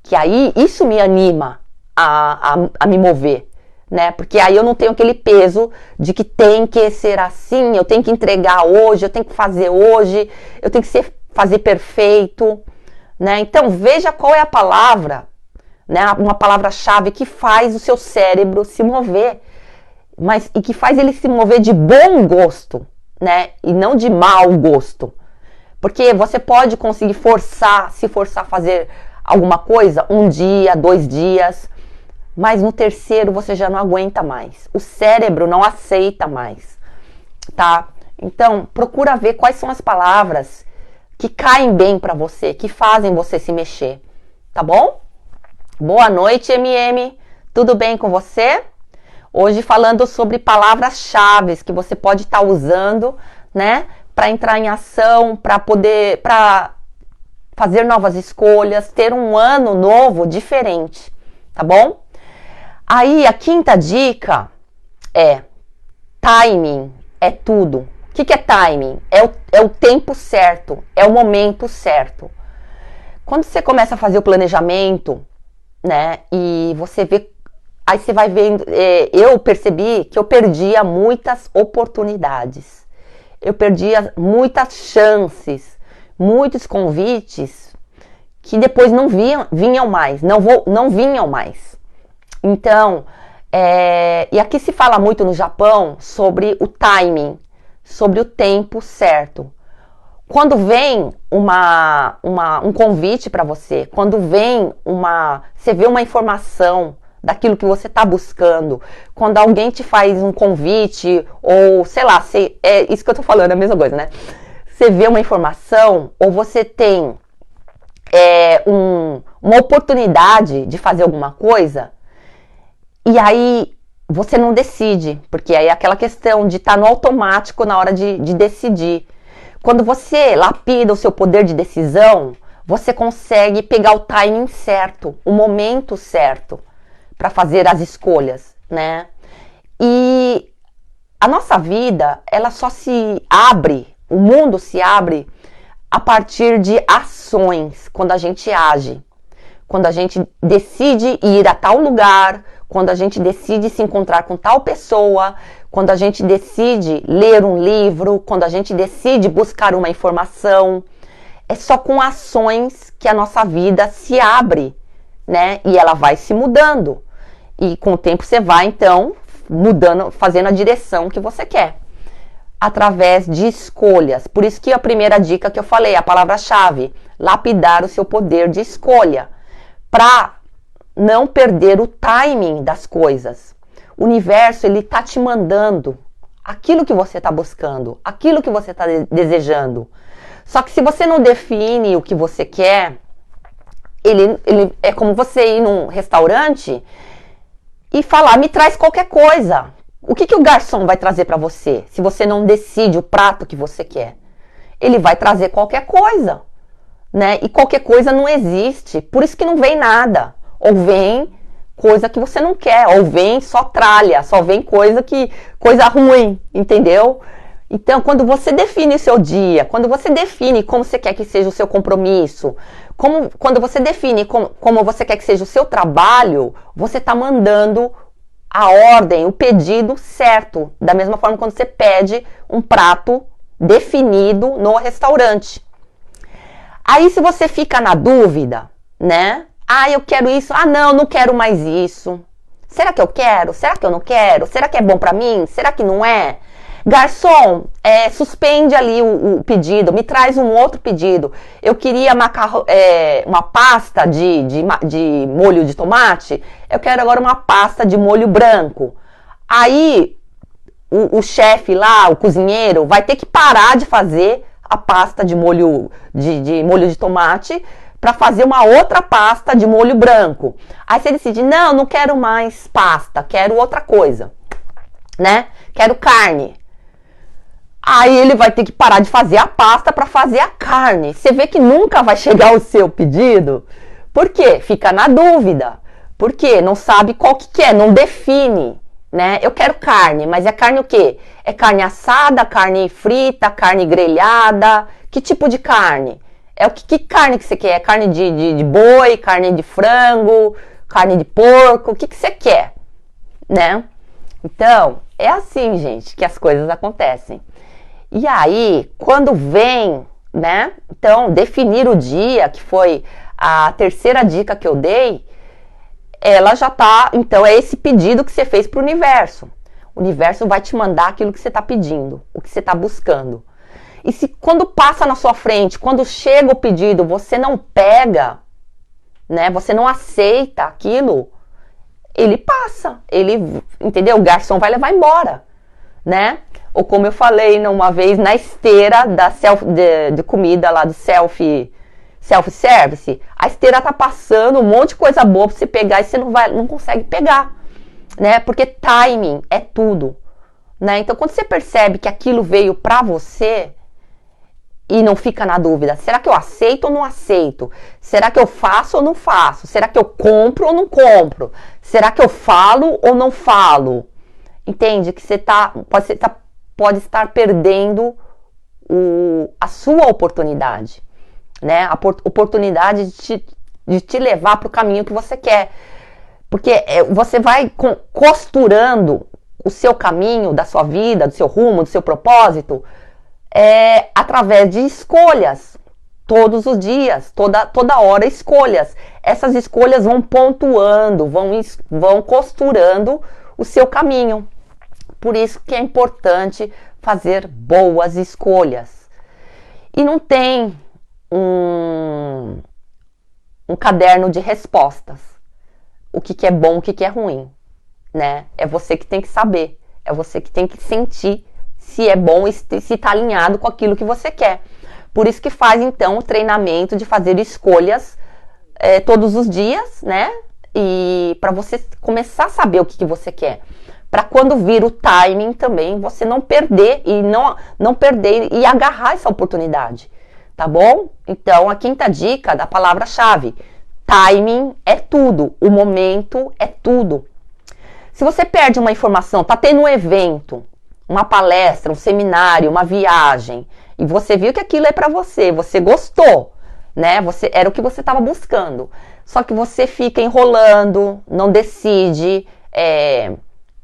Que aí, isso me anima a me mover, né? Porque aí eu não tenho aquele peso de que tem que ser assim, eu tenho que entregar hoje, eu tenho que fazer hoje, eu tenho que fazer perfeito, né? Então, veja qual é a palavra, né? Uma palavra-chave que faz o seu cérebro se mover, e que faz ele se mover de bom gosto, né? E não de mau gosto. Porque você pode conseguir se forçar a fazer alguma coisa, 1 dia, 2 dias, mas no terceiro você já não aguenta mais. O cérebro não aceita mais, tá? Então, procura ver quais são as palavras que caem bem pra você, que fazem você se mexer, tá bom? Boa noite, MM. Tudo bem com você? Hoje falando sobre palavras-chave que você pode estar usando, né, para entrar em ação, para fazer novas escolhas, ter um ano novo diferente, tá bom? Aí a quinta dica é timing, é tudo. O que é timing? É o tempo certo, é o momento certo. Quando você começa a fazer o planejamento, né, e você vê, aí você vai vendo, eu percebi que eu perdia muitas oportunidades, eu perdia muitas chances, muitos convites que depois não vinham mais, não vinham mais. Então, e aqui se fala muito no Japão sobre o timing, sobre o tempo certo. Quando vem um convite para você, quando você vê uma informação daquilo que você está buscando, quando alguém te faz um convite, ou sei lá, é isso que eu estou falando, é a mesma coisa, né? Você vê uma informação, ou você tem uma oportunidade de fazer alguma coisa, e aí você não decide, porque aí é aquela questão de estar no automático na hora de decidir. Quando você lapida o seu poder de decisão, você consegue pegar o timing certo, o momento certo para fazer as escolhas, né? E a nossa vida, ela só se abre, o mundo se abre a partir de ações, quando a gente age. Quando a gente decide ir a tal lugar, quando a gente decide se encontrar com tal pessoa, quando a gente decide ler um livro, quando a gente decide buscar uma informação. É só com ações que a nossa vida se abre, né? E ela vai se mudando. E com o tempo você vai, então, mudando, fazendo a direção que você quer. Através de escolhas. Por isso que a primeira dica que eu falei, a palavra-chave, lapidar o seu poder de escolha. Para não perder o timing das coisas. O universo, ele tá te mandando aquilo que você está buscando, aquilo que você está desejando. Só que se você não define o que você quer, ele é como você ir num restaurante e falar, me traz qualquer coisa. O que o garçom vai trazer para você, se você não decide o prato que você quer? Ele vai trazer qualquer coisa, né? E qualquer coisa não existe, por isso que não vem nada. Ou vem coisa que você não quer, ou vem só tralha, só vem coisa ruim, entendeu? Então, quando você define o seu dia, quando você define como você quer que seja o seu compromisso, quando você define como você quer que seja o seu trabalho, você está mandando a ordem, o pedido certo. Da mesma forma quando você pede um prato definido no restaurante. Aí se você fica na dúvida, né? Ah, eu quero isso. Ah, não quero mais isso. Será que eu quero? Será que eu não quero? Será que é bom pra mim? Será que não é? Garçom, suspende ali o pedido, me traz um outro pedido. Eu queria uma pasta de molho de tomate, eu quero agora uma pasta de molho branco. Aí o chefe lá, o cozinheiro, vai ter que parar de fazer a pasta de molho de tomate para fazer uma outra pasta de molho branco. Aí você decide, não, não quero mais pasta, quero outra coisa, né? Quero carne. Aí ele vai ter que parar de fazer a pasta para fazer a carne. Você vê que nunca vai chegar o seu pedido. Por quê? Fica na dúvida. Por quê? Não sabe qual que é, não define, né? Eu quero carne, mas é carne o quê? É carne assada, carne frita, carne grelhada? Que tipo de carne? É que carne que você quer? É carne de boi, carne de frango, carne de porco? O que você quer, né? Então, é assim, gente, que as coisas acontecem. E aí, quando vem, né? Então, definir o dia, que foi a terceira dica que eu dei, ela já tá, então é esse pedido que você fez para o universo. O universo vai te mandar aquilo que você está pedindo, o que você está buscando. E se quando passa na sua frente, quando chega o pedido, você não pega, né? Você não aceita aquilo, ele passa, ele, entendeu? O garçom vai levar embora, né? Ou como eu falei uma vez na esteira da de comida lá do self-service, a esteira tá passando um monte de coisa boa pra você pegar e você não consegue pegar, né? Porque timing é tudo, né? Então quando você percebe que aquilo veio pra você e não fica na dúvida, será que eu aceito ou não aceito? Será que eu faço ou não faço? Será que eu compro ou não compro? Será que eu falo ou não falo? Entende? Que você pode estar perdendo a sua oportunidade, né? A oportunidade de te levar para o caminho que você quer. Porque você vai costurando o seu caminho, da sua vida, do seu rumo, do seu propósito, através de escolhas. Todos os dias, toda hora, escolhas. Essas escolhas vão pontuando, vão costurando o seu caminho. Por isso que é importante fazer boas escolhas. E não tem um caderno de respostas. O que é bom, o que é ruim, né? É você que tem que saber. É você que tem que sentir se é bom e se está alinhado com aquilo que você quer. Por isso que faz, então, o treinamento de fazer escolhas todos os dias, né? E para você começar a saber o que você quer. Para quando vir o timing também, você não perder e não perder e agarrar essa oportunidade, tá bom? Então, a quinta dica da palavra-chave, timing é tudo, o momento é tudo. Se você perde uma informação, tá tendo um evento, uma palestra, um seminário, uma viagem, e você viu que aquilo é para você gostou, né? Era o que você estava buscando. Só que você fica enrolando, não decide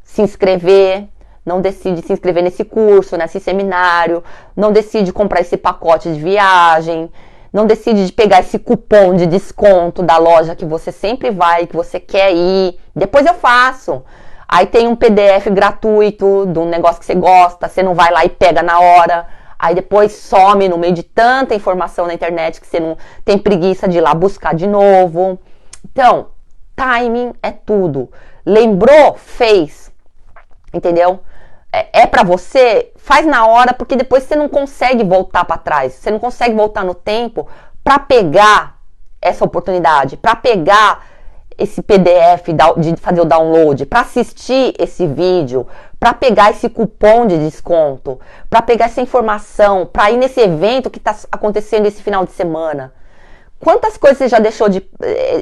se inscrever, não decide se inscrever nesse curso, nesse seminário, não decide comprar esse pacote de viagem, não decide de pegar esse cupom de desconto da loja que você sempre vai, que você quer ir, depois eu faço. Aí tem um PDF gratuito de um negócio que você gosta, você não vai lá e pega na hora, aí depois some no meio de tanta informação na internet que você não tem preguiça de ir lá buscar de novo. Então, timing é tudo. Lembrou? Fez. Entendeu? É pra você, faz na hora, porque depois você não consegue voltar para trás. Você não consegue voltar no tempo para pegar essa oportunidade, para pegar esse PDF de fazer o download, para assistir esse vídeo, para pegar esse cupom de desconto, para pegar essa informação, para ir nesse evento que está acontecendo esse final de semana. Quantas coisas você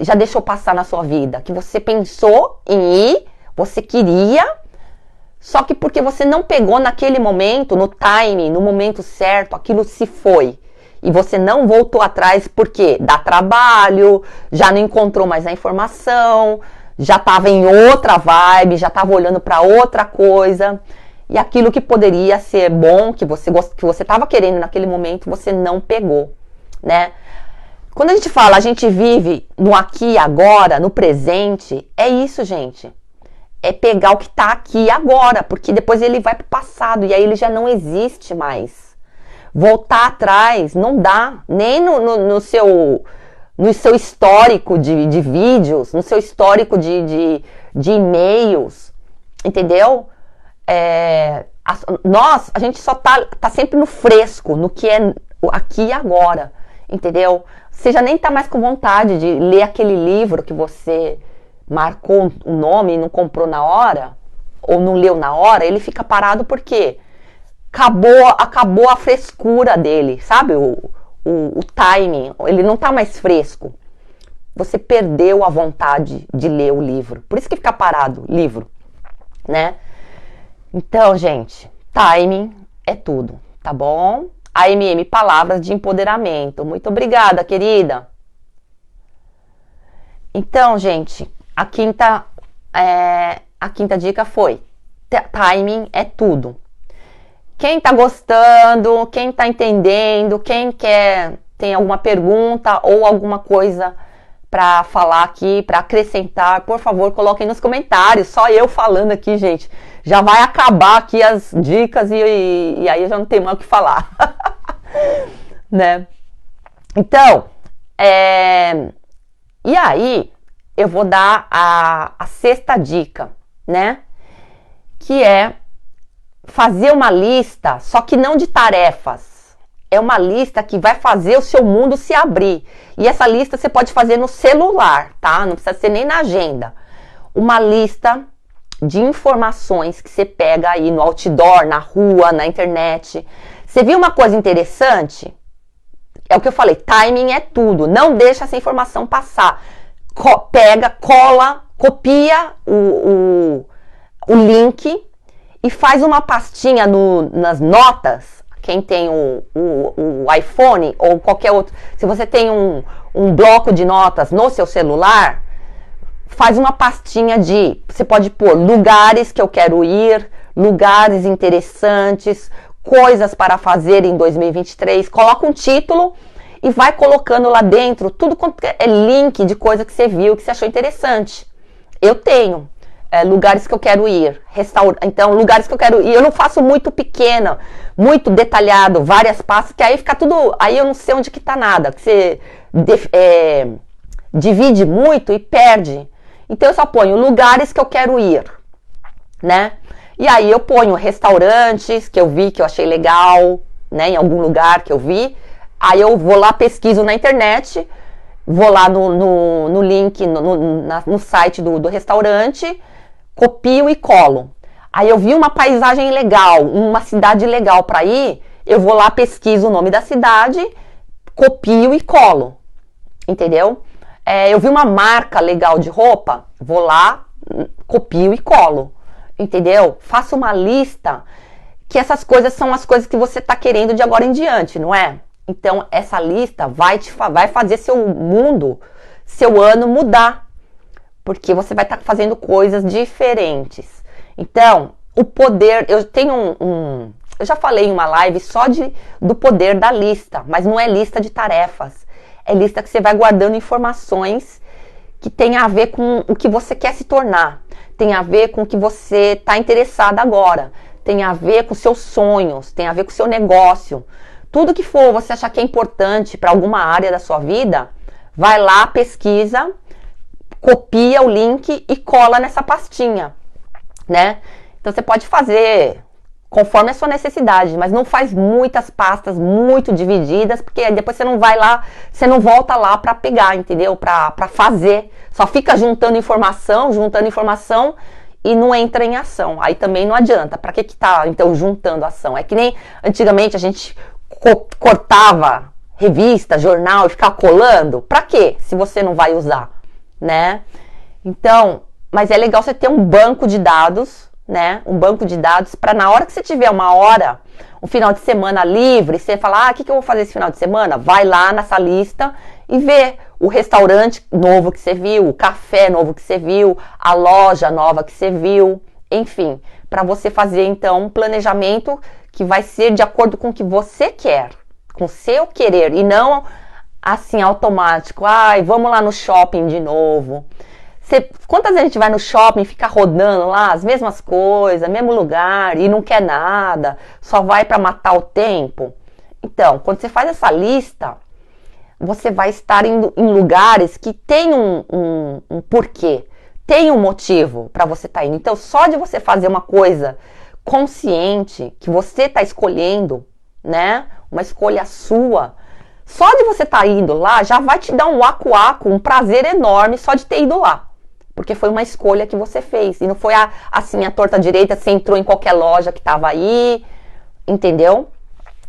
já deixou passar na sua vida? Que você pensou em ir, você queria, só que porque você não pegou naquele momento, no timing, no momento certo, aquilo se foi. E você não voltou atrás porque dá trabalho, já não encontrou mais a informação, já estava em outra vibe, já estava olhando para outra coisa. E aquilo que poderia ser bom, que você estava querendo naquele momento, você não pegou, né? Quando a gente fala, a gente vive no aqui e agora, no presente, é isso, gente. É pegar o que está aqui e agora, porque depois ele vai para o passado e aí ele já não existe mais. Voltar atrás não dá, nem no seu histórico de vídeos, no seu histórico de e-mails, entendeu? A gente só tá sempre no fresco, no que é aqui e agora. entendeu? Você já nem tá mais com vontade de ler aquele livro que você marcou o nome e não comprou na hora, ou não leu na hora, ele fica parado porque acabou a frescura dele, sabe? O timing, ele não tá mais fresco. Você perdeu a vontade de ler o livro. Por isso que fica parado, livro, né? Então, gente, timing é tudo, tá bom? AMM, palavras de empoderamento. Muito obrigada, querida. Então, gente, a quinta dica foi: timing é tudo. Quem tá gostando, quem tá entendendo, quem tem alguma pergunta ou alguma coisa para falar aqui, para acrescentar, por favor, coloquem nos comentários. Só eu falando aqui, gente, já vai acabar aqui as dicas e aí eu já não tenho mais o que falar. Né? Então, e aí eu vou dar a sexta dica, né? Que é fazer uma lista, só que não de tarefas. É uma lista que vai fazer o seu mundo se abrir. E essa lista você pode fazer no celular, tá? Não precisa ser nem na agenda. Uma lista de informações que você pega aí no outdoor, na rua, na internet. Você viu uma coisa interessante? É o que eu falei, timing é tudo. Não deixa essa informação passar. Pega, cola, copia o link e faz uma pastinha nas notas. Quem tem o iPhone ou qualquer outro, se você tem um bloco de notas no seu celular, faz uma pastinha você pode pôr lugares que eu quero ir, lugares interessantes, coisas para fazer em 2023, coloca um título e vai colocando lá dentro tudo quanto é link de coisa que você viu, que você achou interessante. Eu tenho lugares que eu quero ir, então lugares que eu quero ir, eu não faço muito pequena, muito detalhado, várias pastas, que aí fica tudo, aí eu não sei onde que tá nada, que você divide muito e perde. Então eu só ponho lugares que eu quero ir, né? E aí eu ponho restaurantes que eu vi, que eu achei legal, né? Em algum lugar que eu vi. Aí eu vou lá, pesquiso na internet, vou lá no link, no site do restaurante, copio e colo. Aí eu vi uma paisagem legal, uma cidade legal para ir, eu vou lá, pesquiso o nome da cidade, copio e colo. Entendeu? Eu vi uma marca legal de roupa, vou lá, copio e colo. Entendeu? Faça uma lista, que essas coisas são as coisas que você está querendo de agora em diante, não é? Então, essa lista vai fazer seu mundo, seu ano mudar. Porque você vai estar fazendo coisas diferentes. Então, o poder... Eu tenho eu já falei em uma live só do poder da lista. Mas não é lista de tarefas. É lista que você vai guardando informações que tem a ver com o que você quer se tornar. Tem a ver com o que você está interessado agora. Tem a ver com seus sonhos. Tem a ver com o seu negócio. Tudo que for você achar que é importante para alguma área da sua vida, vai lá, pesquisa, copia o link e cola nessa pastinha, né? Então você pode fazer conforme a sua necessidade, mas não faz muitas pastas muito divididas, porque depois você não vai lá, você não volta lá para pegar, entendeu? Para fazer. Só fica juntando informação e não entra em ação. Aí também não adianta. Para que tá, então, juntando ação? É que nem antigamente a gente cortava revista, jornal e ficava colando. Para quê? Se você não vai usar, né? Então, mas é legal você ter um banco de dados, né? Um banco de dados para na hora que você tiver uma hora, um final de semana livre, você falar, o que eu vou fazer esse final de semana? Vai lá nessa lista e vê o restaurante novo que você viu, o café novo que você viu, a loja nova que você viu, enfim, para você fazer então um planejamento que vai ser de acordo com o que você quer, com o seu querer, e não assim automático, vamos lá no shopping de novo. Quantas vezes a gente vai no shopping e fica rodando lá as mesmas coisas, mesmo lugar, e não quer nada, só vai para matar o tempo? Então, quando você faz essa lista, você vai estar em lugares que tem um porquê, tem um motivo para você estar indo. Então, só de você fazer uma coisa consciente, que você está escolhendo, né? Uma escolha sua, Só de você estar indo lá, já vai te dar um acu-acu, um prazer enorme só de ter ido lá. Porque foi uma escolha que você fez. E não foi assim, a torta direita, você entrou em qualquer loja que tava aí, entendeu?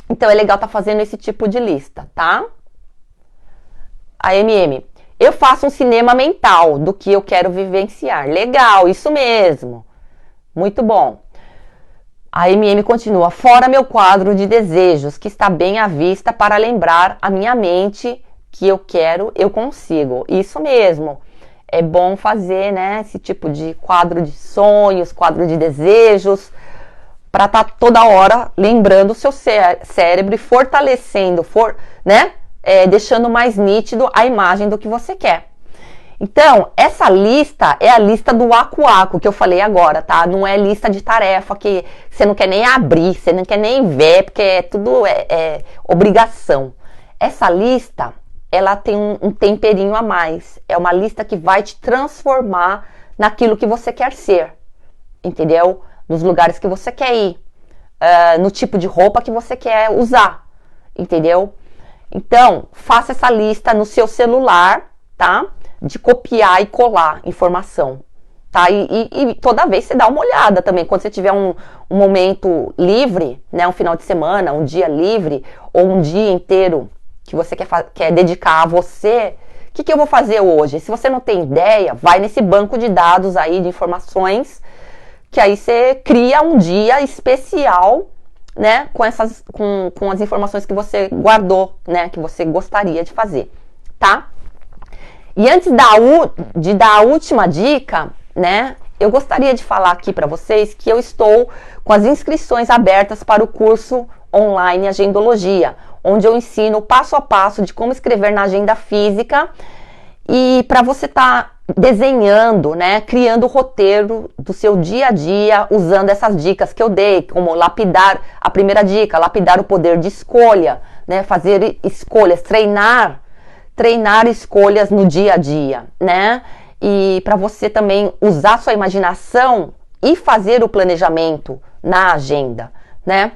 Então é legal estar fazendo esse tipo de lista, tá? A MM, eu faço um cinema mental do que eu quero vivenciar. Legal, isso mesmo. Muito bom. A MM continua, fora meu quadro de desejos, que está bem à vista para lembrar a minha mente que eu quero, eu consigo. Isso mesmo. É bom fazer, né, esse tipo de quadro de sonhos, quadro de desejos, para estar toda hora lembrando o seu cérebro e fortalecendo, né, deixando mais nítido a imagem do que você quer. Então, essa lista é a lista do acu-acu que eu falei agora, tá? Não é lista de tarefa que você não quer nem abrir, você não quer nem ver, porque é tudo obrigação. Essa lista, ela tem um temperinho a mais. É uma lista que vai te transformar naquilo que você quer ser, entendeu? Nos lugares que você quer ir, no tipo de roupa que você quer usar, entendeu? Então, faça essa lista no seu celular, tá? De copiar e colar informação, tá? E toda vez você dá uma olhada também, quando você tiver um momento livre, né? Um final de semana, um dia livre, ou um dia inteiro que você quer dedicar a você, o que eu vou fazer hoje? Se você não tem ideia, vai nesse banco de dados aí de informações, que aí você cria um dia especial, né? Com as informações que você guardou, né? Que você gostaria de fazer, tá? E antes de dar a última dica, né, eu gostaria de falar aqui para vocês que eu estou com as inscrições abertas para o curso online Agendologia, onde eu ensino passo a passo de como escrever na agenda física e para você estar desenhando, né, criando o roteiro do seu dia a dia usando essas dicas que eu dei, como lapidar, a primeira dica, lapidar o poder de escolha, né, fazer escolhas, treinar escolhas no dia a dia, né? E para você também usar sua imaginação e fazer o planejamento na agenda, né?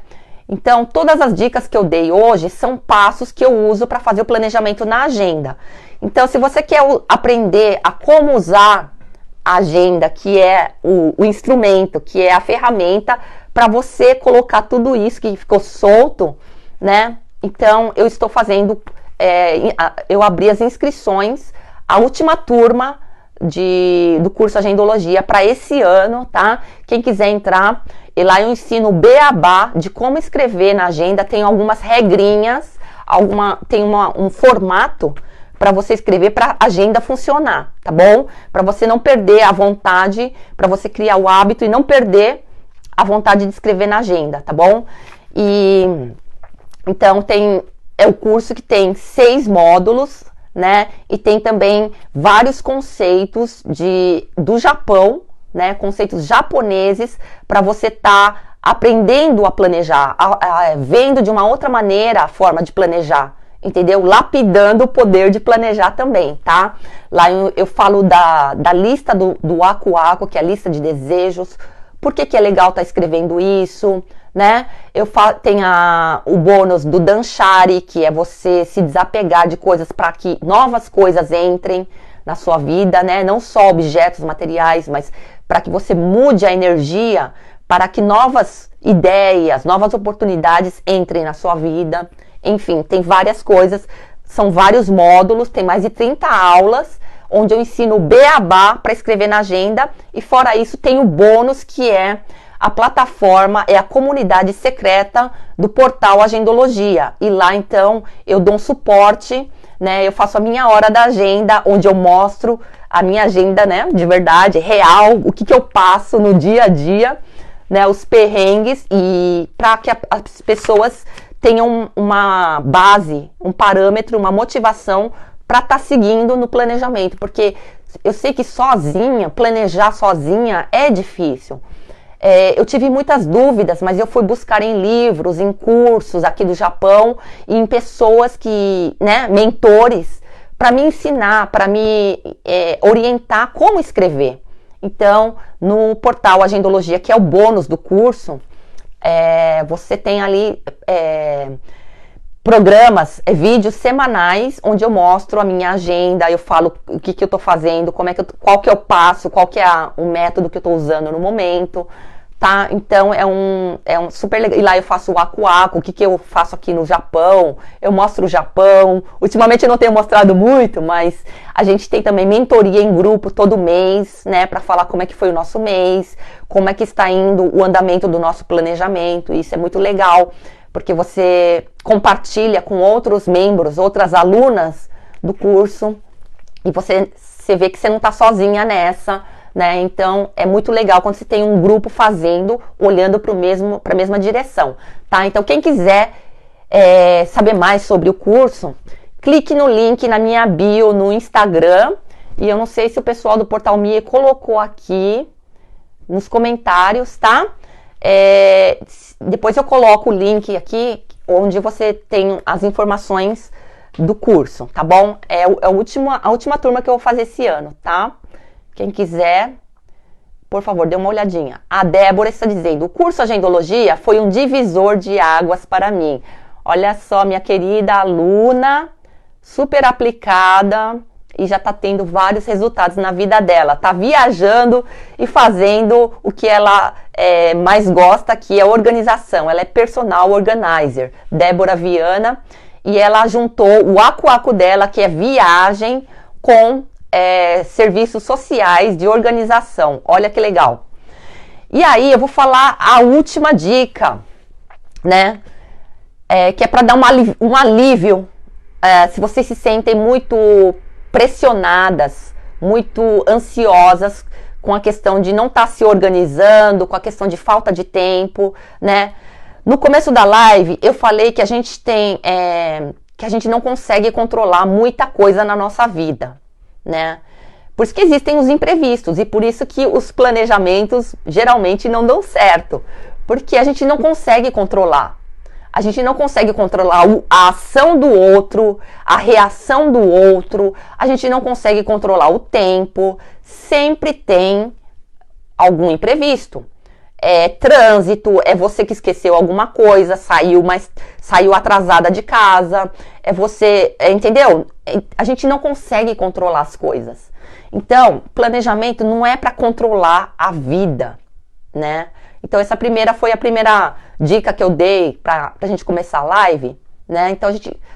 Então, todas as dicas que eu dei hoje são passos que eu uso para fazer o planejamento na agenda. Então, se você quer aprender a como usar a agenda, que é o instrumento, que é a ferramenta para você colocar tudo isso que ficou solto, né? Então, eu estou fazendo... eu abri as inscrições, a última turma do curso Agendologia para esse ano, tá? Quem quiser entrar, e lá eu ensino o beabá de como escrever na agenda, tem algumas regrinhas, tem um formato para você escrever para a agenda funcionar, tá bom? Para você não perder a vontade, para você criar o hábito e não perder a vontade de escrever na agenda, tá bom? E então é o curso que tem 6 módulos, né? E tem também vários conceitos do Japão, né? Conceitos japoneses para você estar aprendendo a planejar, vendo de uma outra maneira a forma de planejar, entendeu? Lapidando o poder de planejar também, tá? Lá eu falo da lista do acu-acu, que é a lista de desejos. Por que é legal estar escrevendo isso, né? Tem o bônus do Danshari, que é você se desapegar de coisas para que novas coisas entrem na sua vida, né? Não só objetos materiais, mas para que você mude a energia, para que novas ideias, novas oportunidades entrem na sua vida. Enfim, tem várias coisas, são vários módulos, tem mais de 30 aulas, onde eu ensino o beabá para escrever na agenda, e fora isso tem o bônus, que é a plataforma, é a comunidade secreta do portal Agendologia. E lá, então, eu dou um suporte, né? Eu faço a minha hora da agenda, onde eu mostro a minha agenda, né? De verdade, real, o que eu passo no dia a dia, né? Os perrengues, e para que as pessoas tenham uma base, um parâmetro, uma motivação para estar seguindo no planejamento. Porque eu sei que planejar sozinha é difícil. Eu tive muitas dúvidas, mas eu fui buscar em livros, em cursos aqui do Japão, e em pessoas né, mentores, para me ensinar, para me orientar como escrever. Então, no portal Agendologia, que é o bônus do curso, você tem ali programas, vídeos semanais, onde eu mostro a minha agenda, eu falo o que eu tô fazendo, qual que é o passo, qual que é o método que eu tô usando no momento, tá? Então é um super legal. E lá eu faço o Aku-Aku, o que eu faço aqui no Japão, eu mostro o Japão. Ultimamente eu não tenho mostrado muito, mas a gente tem também mentoria em grupo todo mês, né, para falar como é que foi o nosso mês, como é que está indo o andamento do nosso planejamento. Isso é muito legal, porque você compartilha com outros membros, outras alunas do curso, e você vê que você não está sozinha nessa, né? Então, é muito legal quando você tem um grupo fazendo, olhando para a mesma direção, tá? Então, quem quiser saber mais sobre o curso, clique no link na minha bio no Instagram, e eu não sei se o pessoal do Portal Me colocou aqui nos comentários, tá? Depois eu coloco o link aqui, onde você tem as informações do curso, tá bom? É a última turma que eu vou fazer esse ano, tá? Quem quiser, por favor, dê uma olhadinha. A Débora está dizendo, o curso Agendologia foi um divisor de águas para mim. Olha só, minha querida aluna, super aplicada, e já está tendo vários resultados na vida dela. Está viajando e fazendo o que ela mais gosta, que é organização. Ela é personal organizer, Débora Viana, e ela juntou o Aku-Aku dela, que é viagem, com serviços sociais de organização. Olha que legal. E aí eu vou falar a última dica, né? Que é para dar um alívio, se vocês se sentem muito pressionadas, muito ansiosas com a questão de não estar se organizando, com a questão de falta de tempo, né? No começo da live eu falei que a gente que a gente não consegue controlar muita coisa na nossa vida, né? Por isso que existem os imprevistos e por isso que os planejamentos geralmente não dão certo, porque a gente não consegue controlar. A gente não consegue controlar a ação do outro, a reação do outro, a gente não consegue controlar o tempo, sempre tem algum imprevisto. Trânsito, é você que esqueceu alguma coisa, saiu atrasada de casa, entendeu? A gente não consegue controlar as coisas. Então, planejamento não é para controlar a vida, né? Então, essa foi a primeira dica que eu dei pra gente começar a live, né? Então,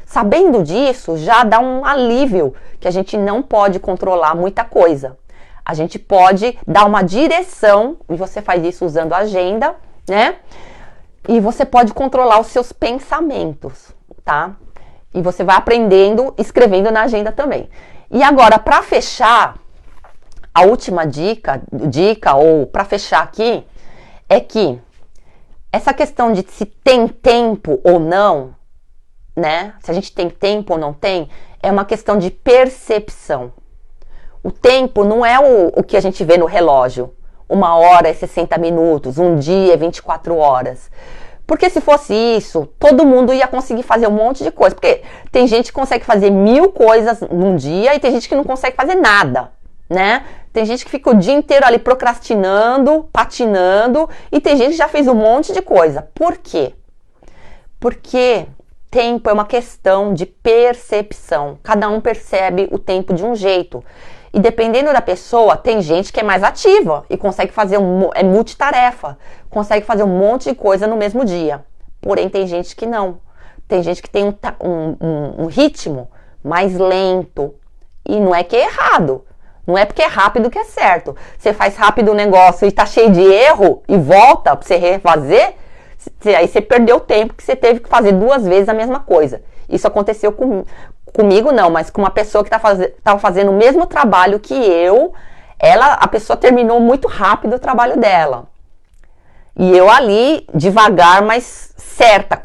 sabendo disso, já dá um alívio que a gente não pode controlar muita coisa. A gente pode dar uma direção, e você faz isso usando a agenda, né? E você pode controlar os seus pensamentos, tá? E você vai aprendendo, escrevendo na agenda também. E agora, para fechar, a última dica ou para fechar aqui, é que essa questão de se tem tempo ou não, né? Se a gente tem tempo ou não tem, é uma questão de percepção. O tempo não é o que a gente vê no relógio. 1h é 60 minutos, um dia é 24 horas. Porque se fosse isso, todo mundo ia conseguir fazer um monte de coisa. Porque tem gente que consegue fazer 1000 coisas num dia e tem gente que não consegue fazer nada, né? Tem gente que fica o dia inteiro ali procrastinando, patinando, e tem gente que já fez um monte de coisa. Por quê? Porque tempo é uma questão de percepção. Cada um percebe o tempo de um jeito. E dependendo da pessoa, tem gente que é mais ativa e consegue fazer multitarefa, consegue fazer um monte de coisa no mesmo dia. Porém, tem gente que não. Tem gente que tem um ritmo mais lento. E não é que é errado. Não é porque é rápido que é certo. Você faz rápido o negócio e tá cheio de erro e volta pra você refazer, aí você perdeu o tempo que você teve que fazer 2 vezes a mesma coisa. Isso aconteceu comigo não, mas com uma pessoa que estava fazendo o mesmo trabalho que eu, a pessoa terminou muito rápido o trabalho dela. E eu ali, devagar, mas certa,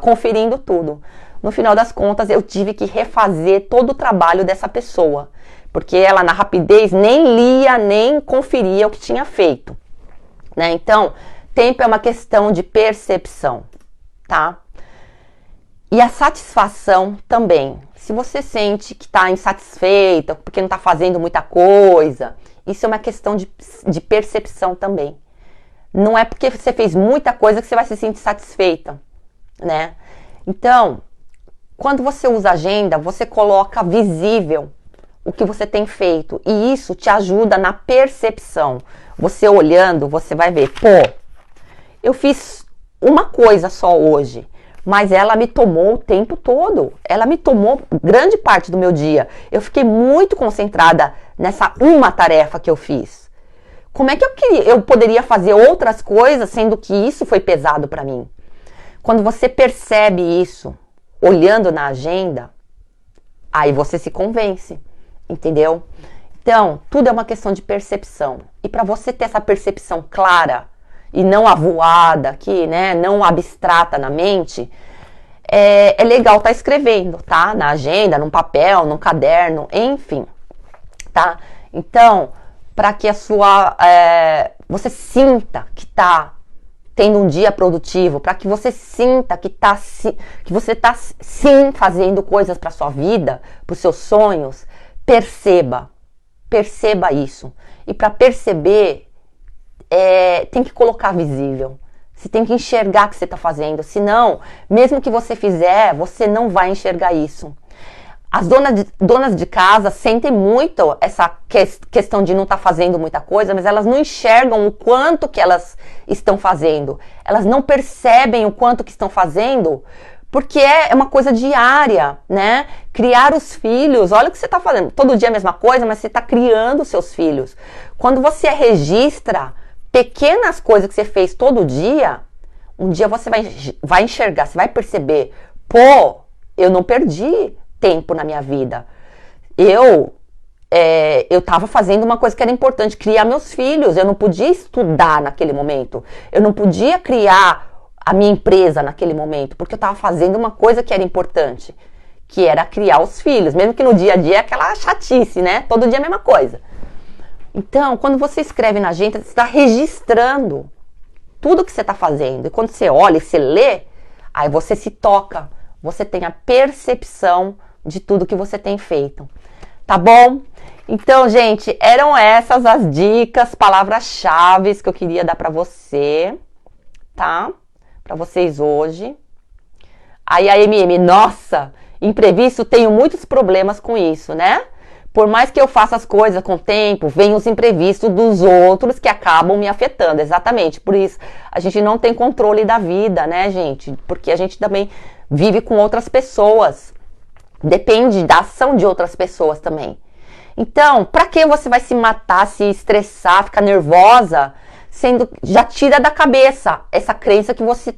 conferindo tudo. No final das contas, eu tive que refazer todo o trabalho dessa pessoa, porque ela, na rapidez, nem lia, nem conferia o que tinha feito, né? Então, tempo é uma questão de percepção, tá? E a satisfação também. Se você sente que está insatisfeita, porque não está fazendo muita coisa, isso é uma questão de percepção também. Não é porque você fez muita coisa que você vai se sentir satisfeita, né? Então, quando você usa agenda, você coloca visível o que você tem feito. E isso te ajuda na percepção. Você olhando, você vai ver, pô, eu fiz uma coisa só hoje, mas ela me tomou o tempo todo. Ela me tomou grande parte do meu dia. Eu fiquei muito concentrada nessa uma tarefa que eu fiz. Como é que eu poderia fazer outras coisas, sendo que isso foi pesado para mim? Quando você percebe isso, olhando na agenda, aí você se convence, entendeu? Então, tudo é uma questão de percepção. E para você ter essa percepção clara e não avoada aqui, né, não abstrata na mente, é legal estar escrevendo, tá? Na agenda, num papel, num caderno, enfim, tá? Então, para que você sinta que tá tendo um dia produtivo, para que você sinta que você está sim fazendo coisas para sua vida, para os seus sonhos, perceba isso. E para perceber, tem que colocar visível. Você tem que enxergar o que você está fazendo, senão, mesmo que você fizer, você não vai enxergar isso. As donas de casa sentem muito essa questão de não estar fazendo muita coisa, mas elas não enxergam o quanto que elas estão fazendo. Elas não percebem o quanto que estão fazendo, porque é uma coisa diária, né? Criar os filhos, olha o que você está fazendo. Todo dia é a mesma coisa, mas você está criando os seus filhos. Quando você registra pequenas coisas que você fez todo dia, um dia você vai enxergar, você vai perceber, pô, eu não perdi tempo na minha vida. Eu estava fazendo uma coisa que era importante, criar meus filhos. Eu não podia estudar naquele momento. Eu não podia criar a minha empresa naquele momento, porque eu estava fazendo uma coisa que era importante, que era criar os filhos. Mesmo que no dia a dia é aquela chatice, né? Todo dia é a mesma coisa. Então, quando você escreve na agenda, você está registrando tudo que você está fazendo. E quando você olha e você lê, aí você se toca. Você tem a percepção de tudo que você tem feito. Tá bom? Então, gente, eram essas as dicas, palavras-chave que eu queria dar pra você, tá? Pra vocês hoje. Aí a MM, nossa, imprevisto, tenho muitos problemas com isso, né? Por mais que eu faça as coisas com tempo, vem os imprevistos dos outros que acabam me afetando. Exatamente, por isso a gente não tem controle da vida, né, gente? Porque a gente também vive com outras pessoas. Depende da ação de outras pessoas também. Então, pra que você vai se matar, se estressar, ficar nervosa, já tira da cabeça essa crença que você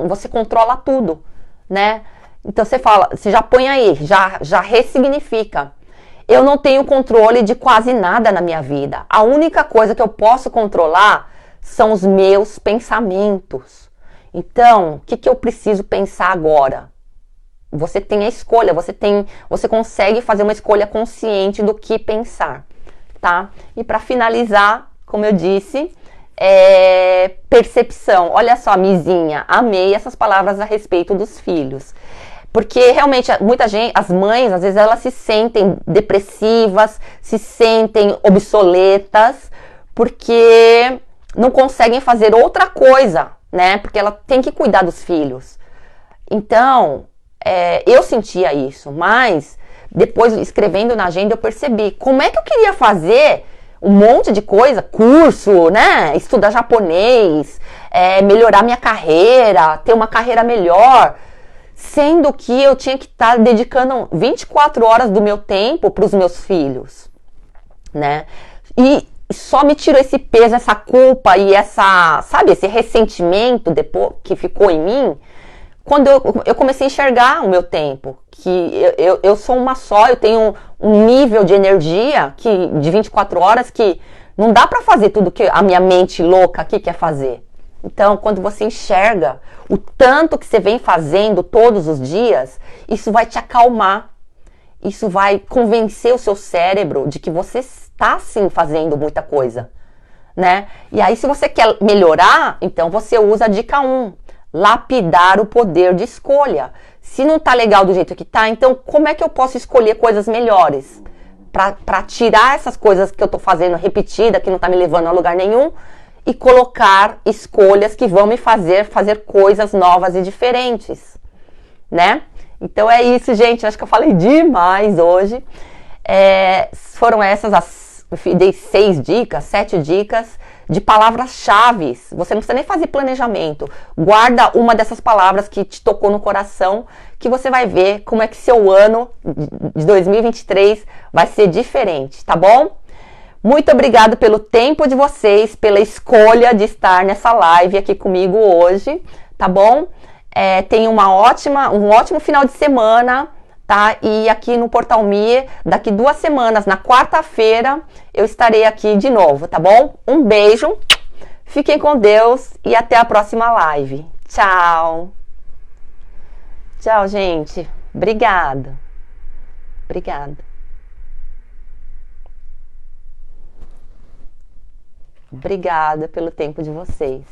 você controla tudo, né? Então você já põe aí, já ressignifica. Eu não tenho controle de quase nada na minha vida. A única coisa que eu posso controlar são os meus pensamentos. Então, o que eu preciso pensar agora? Você tem a escolha, você consegue fazer uma escolha consciente do que pensar, tá? E para finalizar, como eu disse, percepção. Olha só, Mizinha, amei essas palavras a respeito dos filhos. Porque realmente, muita gente, as mães, às vezes elas se sentem depressivas, se sentem obsoletas, porque não conseguem fazer outra coisa, né? Porque ela tem que cuidar dos filhos. Então, eu sentia isso, mas depois, escrevendo na agenda, eu percebi como é que eu queria fazer um monte de coisa, curso, né? Estudar japonês, melhorar minha carreira, ter uma carreira melhor, sendo que eu tinha que estar dedicando 24 horas do meu tempo para os meus filhos, né? E só me tirou esse peso, essa culpa e esse ressentimento depois que ficou em mim, quando eu comecei a enxergar o meu tempo, que eu sou uma só, eu tenho um nível de energia de 24 horas que não dá para fazer tudo que a minha mente louca aqui quer fazer. Então, quando você enxerga o tanto que você vem fazendo todos os dias, isso vai te acalmar. Isso vai convencer o seu cérebro de que você está, sim, fazendo muita coisa, né? E aí, se você quer melhorar, então você usa a dica 1. Lapidar o poder de escolha. Se não tá legal do jeito que tá, então como é que eu posso escolher coisas melhores? Pra tirar essas coisas que eu tô fazendo repetida, que não tá me levando a lugar nenhum, e colocar escolhas que vão me fazer coisas novas e diferentes, né? Então é isso, gente. Acho que eu falei demais hoje. Foram essas eu dei 6 dicas, 7 dicas de palavras-chave. Você não precisa nem fazer planejamento. Guarda uma dessas palavras que te tocou no coração, que você vai ver como é que seu ano de 2023 vai ser diferente, tá bom? Muito obrigada pelo tempo de vocês, pela escolha de estar nessa live aqui comigo hoje, tá bom? Tenha um ótimo final de semana, tá? E aqui no Portal Me, daqui 2 semanas, na quarta-feira, eu estarei aqui de novo, tá bom? Um beijo, fiquem com Deus e até a próxima live. Tchau! Tchau, gente. Obrigada. Obrigada. Obrigada pelo tempo de vocês.